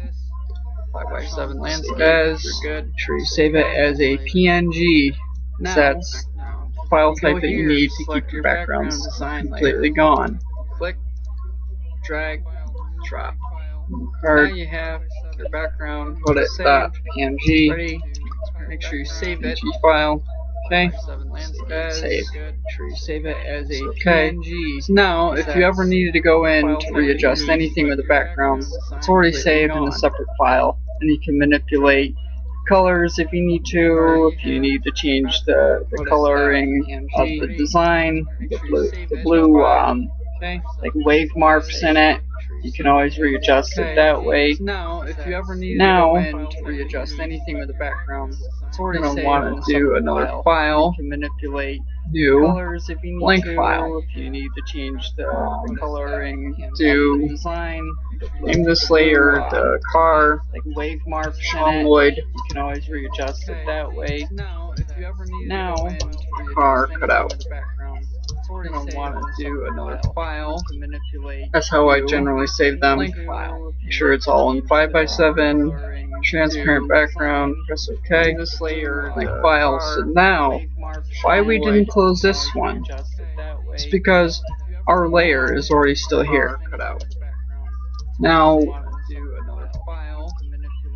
5x7 landscape as, make sure you save it as a PNG. That's the file type that you need to keep your backgrounds completely gone. Click, drag, drop. Card, now you have your background. Put it .png. Ready. Make sure you save it. PNG file. Okay. Save. Make sure you save it as a PNG. So now, if you ever needed to go in to readjust anything with the background, it's already saved in a separate file, and you can manipulate colors if you need to. If you need to change the coloring of the design, the blue like wave marks in it, you can always readjust it that way. Now, if you ever need to readjust anything with the background, you're going to want to do another file. You can manipulate New colors if you need blank to. file. If you need to change the coloring, Do the design, name this layer the car like wave marks in Shawn it. Lloyd You can always readjust it that way. Now, if you ever need car cutout. the background, You're going to want to do another file. to manipulate. That's how I generally save them. Blank file. Make sure it's all in 5x7, transparent background, press OK. This layer, Blank file. So now, why we didn't close this one? It's because our layer is already still here. Now,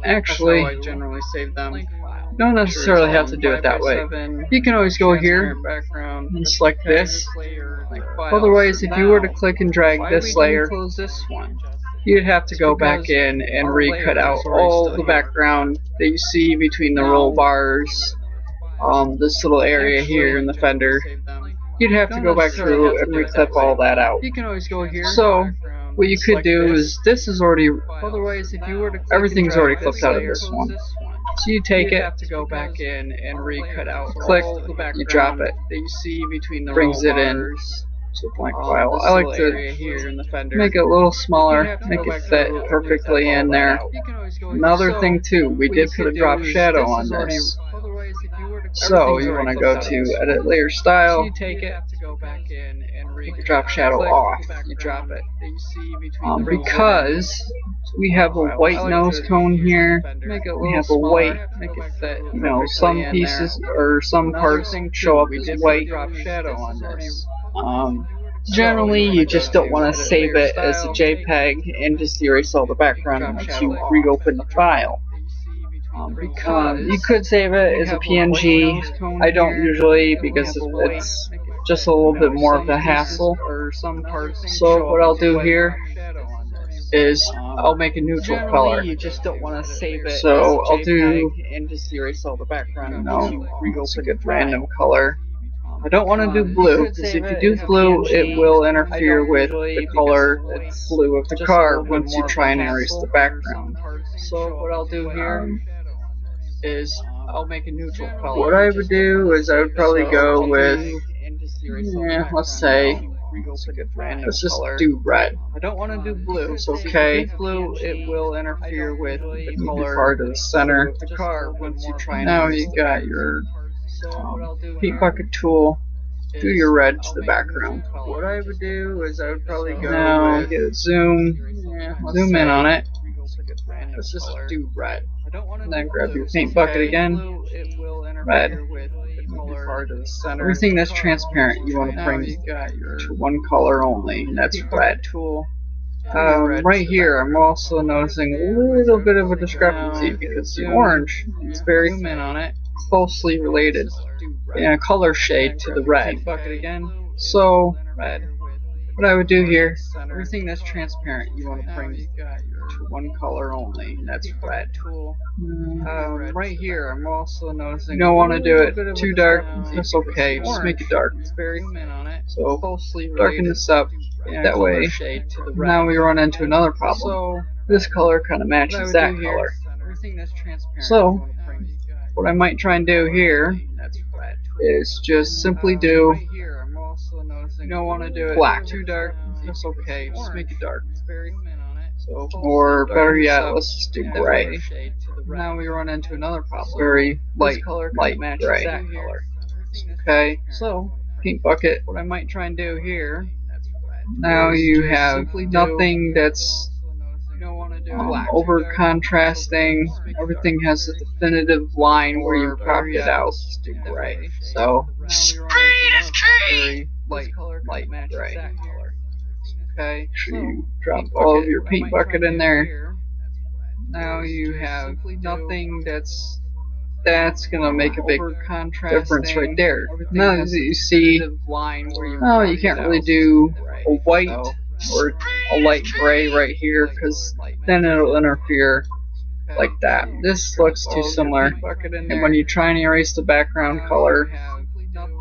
actually, I generally save them. you don't necessarily have to do it that way. You can always go here and select this. Otherwise, if you were to click and drag this layer, you'd have to go back in and recut out all the background that you see between the roll bars, this little area here in the fender. You'd have to go back through and reclip all that out. You can always go here. So, what you could do is, this is already, Otherwise, if you were to everything's already clipped out of this one. So you take it, have to go back in and recut out click, all the background you drop it, that you see between the brings roll it in bars. to a blank file. This I like little area to here in the fender. make it a little You smaller, have to make go it back fit through and perfectly reclip all in that there. out. You can always go Another here. thing too, we what did you put a could drop do is shadow this on is already- this. Otherwise, if you were to- So everything's you already want to clipped go out of to this. edit layer So style, you take it, have to go back in and take drop shadow click off. the You drop background it. that you see between the roll Because we have a bars. white I like nose to cone here, make it a we little have a smaller, white, make it fit. you know, some perfectly in pieces there. or some Another parts thing, show too, up we as did put white. drop shadow on this. Generally, you just don't want to edit save layer it as a style, JPEG and just erase all the background drop once shadow you off. reopen the file. You could save it as a PNG. I don't usually because it's just a little bit more of a hassle. Or some parts So what I'll do here is I'll make a neutral color. You just don't want to save it. So as a I'll do, JPEG and just erase all the background. it's a good random color. I don't want to do blue, because if you do blue, it will interfere with the color blue of the car once you try and erase the background. So what I'll do here is I'll make a neutral color. What I would do is I would probably go with, let's say, let's just do red. I don't want to do blue. It's okay. If you do blue, it will interfere with the Maybe color far to the center. of the car once you try and Now erase you the got background. your So what I'll do paint here bucket tool. Do your red to the I'll make a background. neutral color. What I would do is I would probably go Now, get a zoom, zoom in on it. Let's just color. do red. I don't want to And then do grab blue. your paint It's bucket okay. again. Blue, it will interfere Red. with the color Far to the center. of Everything the that's car transparent, once you want to now bring you got your to one color only, and that's paint red. bucket tool. Red Right to the here, I'm background. also noticing a little bit of a discrepancy because the orange is very Zoom in on it. closely related in a color shade to the red. Paint bucket again. So, Red. what I would do here, Everything that's transparent, you want to bring to one color only, and that's red. tool. Right here, I'm also noticing You don't want to do it too dark. That's okay. Just make it dark. It's very zoom in on it. So Closely darken related this up in a that color way. shade to the red. Now we run into another problem. So This color kind of what I matches would that do here, color. everything that's transparent. So, you want to bring what I might try and do here that's red. is just simply do Right here, I'm also noticing you don't want to do it black. too dark. That's okay. Just make it dark. It's very zoom in on it. So, or better yet, let's just do Yeah, gray. shade to the red. Now we run into another problem. So, Very light, this color kinda light matches gray that color. Everything that's Okay, transparent. so paint bucket. What I might try and do here, Now is you just have simply do- nothing that's you don't want to do over contrasting. Everything has a definitive line where you cropped it out. Do gray. So very light, light gray. that color. Okay, make sure you So, drop paint all of bucket, your what I paint might try bucket and in do there. here, Now is you just have simply do nothing that's gonna make a big over difference right there. Everything Now has you see, line where you oh, you can't really do a white So, or a light gray right here because then it'll interfere like that. This looks too similar, and when you try and erase the background color,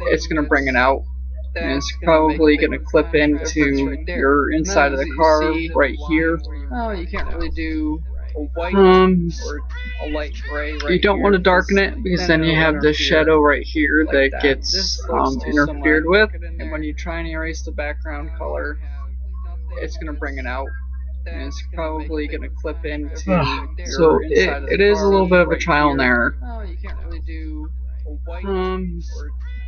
it's going to bring it out. And it's probably going to clip into your inside of the car right here. Oh, you can't really do a white or a light gray. You don't want to darken it because then you have the shadow right here that gets interfered with. And when you try and erase the background color, it's going to bring it out. And it's probably going to clip into so it is a little bit of a trial and error. Oh, you can't really do a white or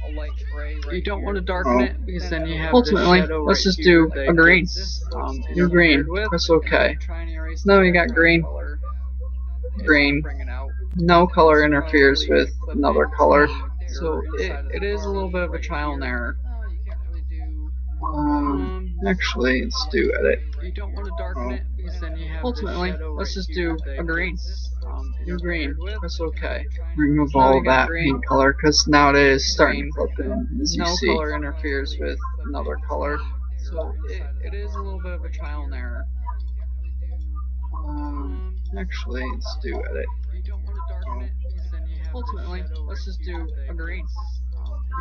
a light gray. You don't want to darken it because then you have ultimately, let's just do a green. Do green. Press OK. Now you got green. Green. No color interferes with another color. So it is a little bit of a trial and error. Actually, let's do edit. You don't want to darken it because then you have ultimately, let's just do a green. Do green. Press OK. Remove all of that paint color because now it is starting to clip in, as you see. No color interferes with another color. So it is a little bit of a trial and error. Actually, let's do edit. You don't want to darken it because then you have ultimately, let's just do a green.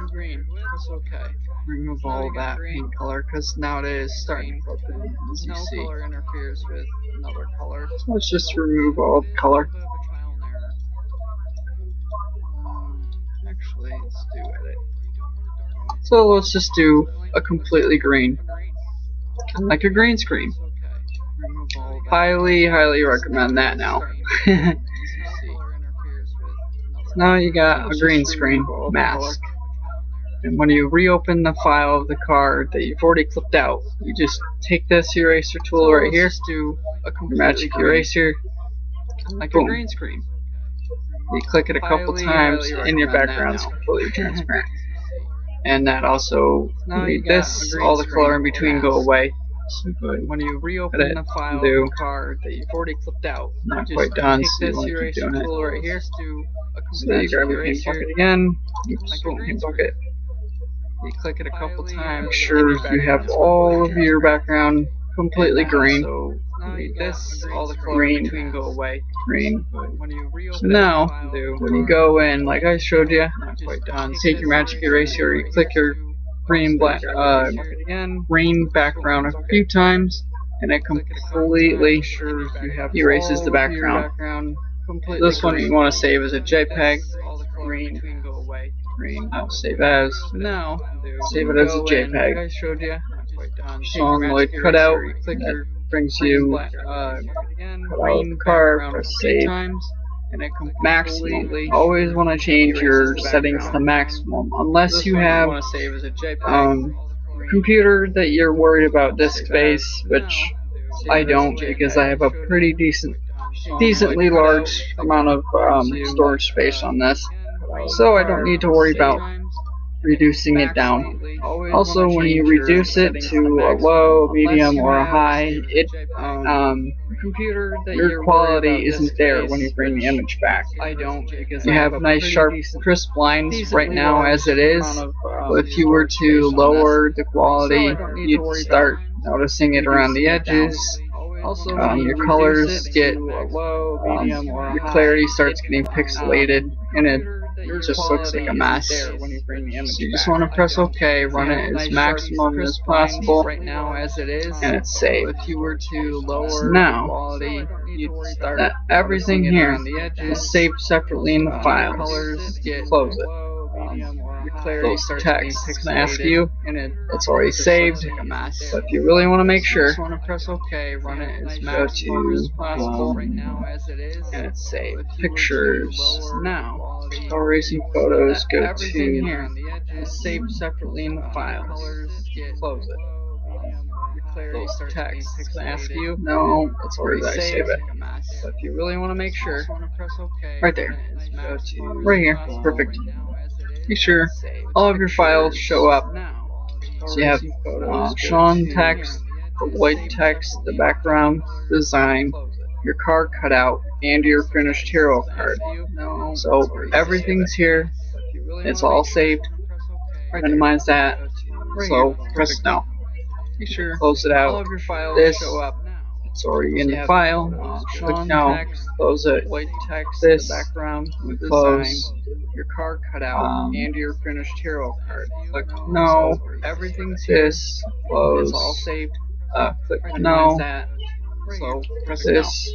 Do green. Press OK. Remove all of that paint color because now it is starting to clip in, as you see. No color interferes with another color. So let's just remove all the color. Actually, let's do edit. So let's just do a completely green, like a green screen. Highly recommend that now. Now you got a green screen mask. And when you reopen the file of the car that you've already clipped out, you just take this eraser tool right here, do a magic eraser, like a green screen. You click it a couple times and your background's completely transparent. And that also, this, all the color in between go away. So when you reopen the file of the car that you've already clipped out, not quite done, so you want to keep doing it. Right here, do a so you grab your paint bucket again, paint bucket. You click it a couple times, make sure you have all of your background completely green. So this, all the color in between go away. Green. So now, when you go in, like I showed you, not quite done, take your magic eraser, you click your green green background a few times, and it completely erases the background. This one you want to save as a JPEG. Green. I'll save as. Now, save it as a JPEG. I showed you. Shawn Lloyds cutout. That brings you green car. Press save. Maximum. Always want to change your settings to maximum, unless you have computer that you're worried about disk space, which I don't because I have a pretty decently large amount of storage space on this. So I don't need to worry about reducing it down. Also, when you reduce it to a low, medium, or a high, your quality isn't there when you bring the image back. You have nice, sharp, crisp lines right now as it is. But if you were to lower the quality, you'd start noticing it around the edges. Your colors get, your clarity starts getting pixelated, and it just looks like a mess. So you just want to press OK, run it as maximum as possible, and it's saved. So now, everything here is saved separately in the files. Close it. Those texts can ask you, it's already saved, but if you really want to make sure, go to and it's saved. Pictures. Now, erasing photos, go to saved separately in the files. Close it. Those texts can ask you, no, it's already saved. But if you really want to make sure, right there, go to right here, perfect. Make sure all of your files show up. So you have Shawn text, the Lloyd text, the background design, your car cutout, and your finished hero card. So everything's here. It's all saved. Minimize that. So press no. Close it out. This It's already in the file. Click no, close it. White text, This, the background, we design, close. your card cutout, and your finished hero card. Click no. So everything's here. This, close. It's all saved. Click Recognize no. that. So press This.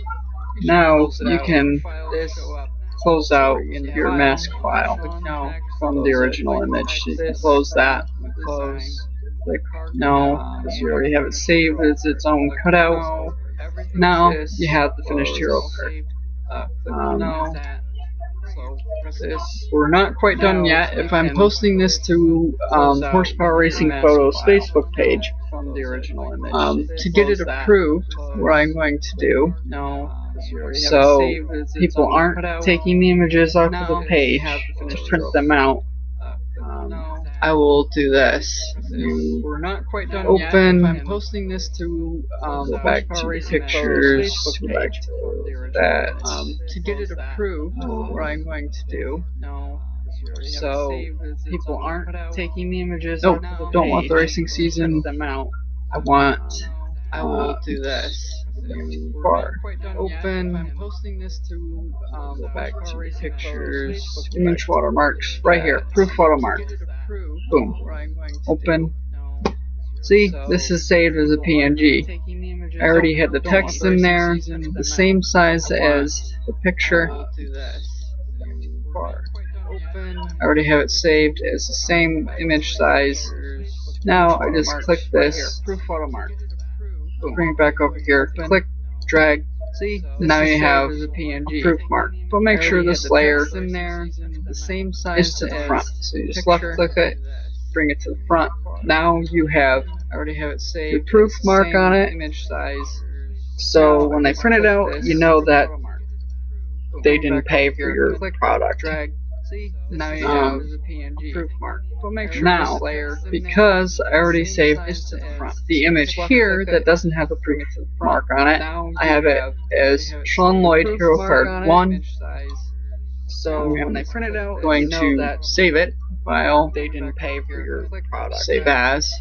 no. Now you can This close out in your file. mask file No. from the original image. You can close that. Close. Click no, because you already have it saved as its own cutout. Now you have the finished hero card. We're not quite done yet. If I'm posting this to Horsepower Racing Photos Facebook page, to get it approved, what I'm going to do, so people aren't taking the images off of the page to print them out, I will do this. We're not quite done Open. yet. If I'm posting this to Go back to the pictures. Go back to that. to get it approved, what I'm going to do, so people aren't taking the images Nope, off of the don't want the page racing to season. print them out. I want I will do this. bar. Open. I'm posting this to Go back to the pictures. Facebook Image page. watermarks. Right here. Proof watermark. Boom. Open. See, this is saved as a PNG. I already had the text in there, the same size as the picture. Bar. I already have it saved as the same image size. Now I just click this, Proof watermark. bring it back over here, click, drag. See, Now you have a PNG. a proof mark. But make sure this layer in there, the same size is to the as front. So you just picture. left click it, bring it to the front. Now you have I already have it saved. your proof as the mark same on it. Image size. So Now when I they just print it click out, this, you know that they Back didn't up pay for here, your click, product. Drag. See, Now this you is have a PNG. Proof mark. But make sure Now, this layer because I already saved is to the front. the image Left here click that it, doesn't have the bring proof it to the mark front. on it, Now I you have it as they have Shawn the Lloyd proof Hero mark Card on it, 1. image size. So when they print it out, going you know to that save it, file, they didn't pay for your product. save as,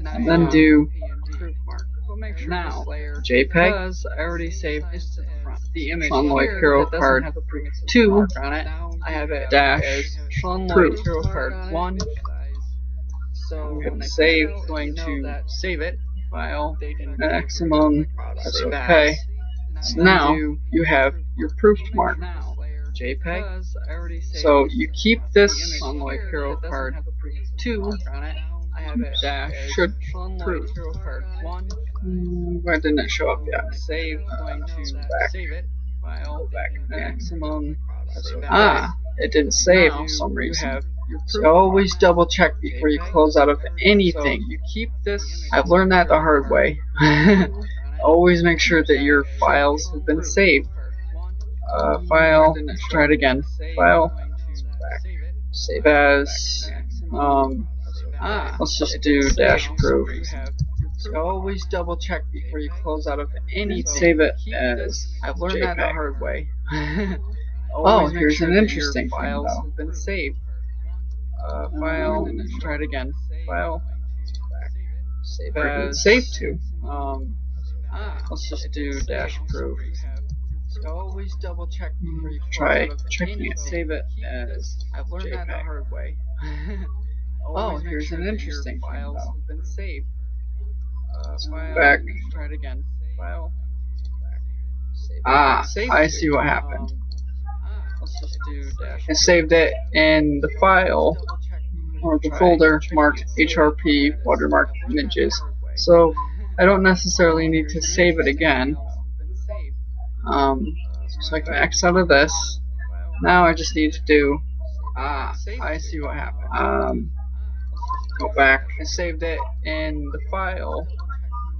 Now and you then have do proof mark. But make sure now this layer JPEG, because I already saved is to the front. The image Shawn Lloyd here Hero that doesn't Card have the proof 2, mark on it. I have it dash as Shawn Lloyd proof. Hero Card 1. So Hit when they save, print it out, going you know to that save it, file, they didn't maximum, that's okay. So now you have your proof mark, JPEG. So you keep this Shawn Lloyd Hero Card 2, I have it dash as should Shawn Lloyd proof. Hero Card 1. Why didn't it show up yet? Save, going to back. save it, file, Back again. maximum, It didn't save now for some you reason. have your So proof always mark. double check before you close out of anything. So you keep this. I've learned that the hard way. Always make sure that your files have been saved. File, let's try it again. File, back. Save as, let's just do dash proof. So always double check before you close out of anything. Save it as I've learned that the JPEG. hard way. Oh, here's an interesting thing files though. have been saved. File, Let's try it again. file, Save where did it as save to? let's just do dash proof. So always double check before you Try close out of checking anything. it. Save it as I've learned that the JPEG. hard way. Oh, Always make here's sure an that interesting your thing files though. have been saved. File, Back. let's try it again. File. Save it. I see what happened. Let's just do dash. I saved it in the file or the folder marked HRP watermark images. So I don't necessarily need to save it again. So I can X out of this. Now I just need to do, I see what happened. Go back. I saved it in the file.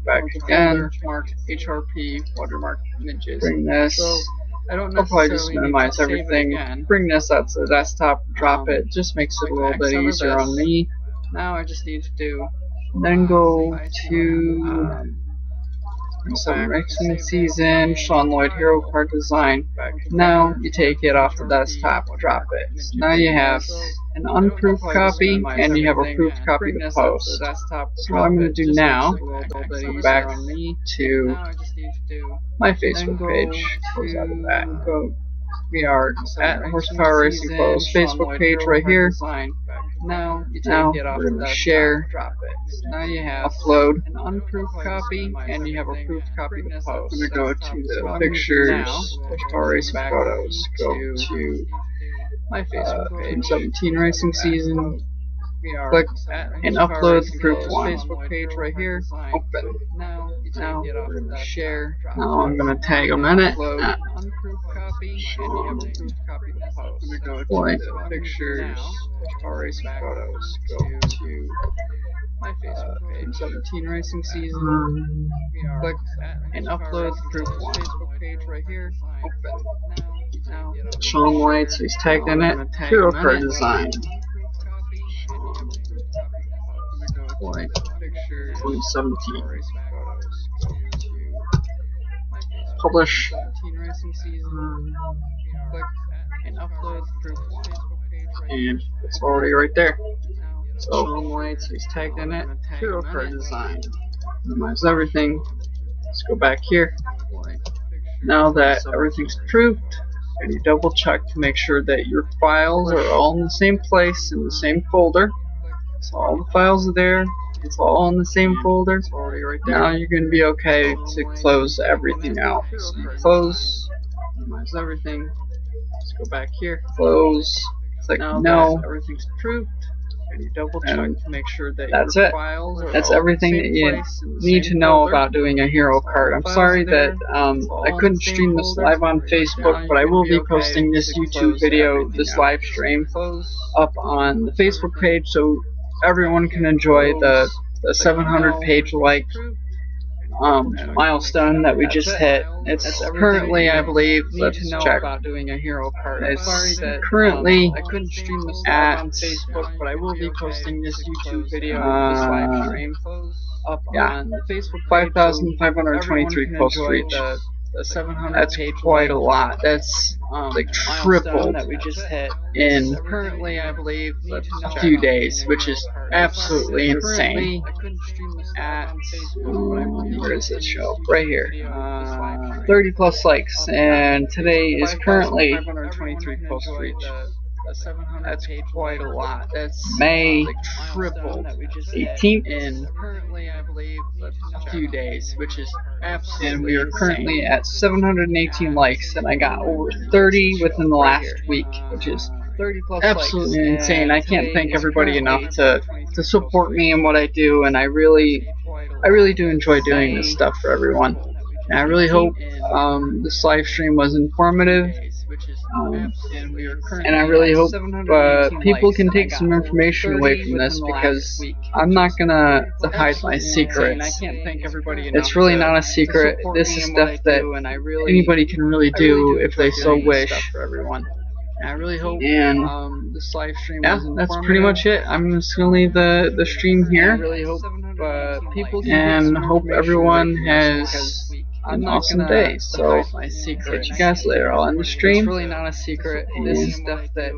Back again. Marked HRP watermark images. Bring this. So I don't I'll probably just necessarily minimize need to save it everything. again. Bring this out to the desktop. Drop it. Just makes it a little X bit out of easier on this. me. Now I just need to do. Then go I see to some racing season, Shawn Lloyd Hero Card Design. Now you take it off the desktop, drop it. So now you have an unproofed copy, and you have a proofed copy to post. So what I'm going to do now, go back to my Facebook page, close out of that, go. We are at Horsepower Racing Photos Facebook page right here. Now we're going to share, now you have upload an unproofed copy, and you have a proofed copy to post. I'm going to go to the pictures, Horsepower Racing Photos, go to my Facebook page, 2017 racing season, click and upload the proofed one. Facebook page right here, open. Now we're going to share. Now I'm going to tag them in it. Point pictures, racing photos, go to my Facebook page, 17 racing season, click and upload the proofed one. Facebook page right here, open. Shawn Lloyds, he's tagged in it, hero card design. Point pictures, 2017. Publish. And it's already right there. So Shawn Lloyds, he's tagged in it, hero card design. Minimize everything. Let's go back here. Now that everything's proofed, and you double check to make sure that your files are all in the same place, in the same folder. So all the files are there, it's all in the same folder. It's already right there. Now you're going to be okay to close everything out. So you close, minimize everything. Let's go back here, close, click no, everything's proofed. And you double check to make sure that that's your files are that's everything that you need to know about doing a hero card. I'm sorry that I couldn't stream this live on Facebook, but I will be posting this YouTube video, this live stream, up on the Facebook page so everyone can enjoy the 700 page like milestone that we just hit. It's currently, I believe, let's check. It's currently I couldn't stream this live on Facebook, but I will be posting this YouTube video, this live stream, up on the Facebook page. 5,523 post reach. That's quite a lot. That's like triple that we just hit in currently, I believe, a few days, which is absolutely insane. Where is this show? Right here. 30 plus likes, and today is currently 523 post reach. That's quite a lot. That's May triple 18th in a few days, which is absolutely and we are currently at 718 likes, and I got over 30 within the last week, which is 30 plus absolutely insane. I can't thank everybody enough to support me in what I do, and I really do enjoy doing this stuff for everyone. And I really hope this live stream was informative. And I really hope people can take some information away from this, because I'm not gonna hide my secrets. It's really not a secret. This is stuff that anybody can really do if they so wish. I really hope this live stream that's pretty much it. I'm just gonna leave the stream here. I really hope and hope everyone has an awesome day. So catch you guys later. I'll end the stream. It's really not a secret. This is stuff that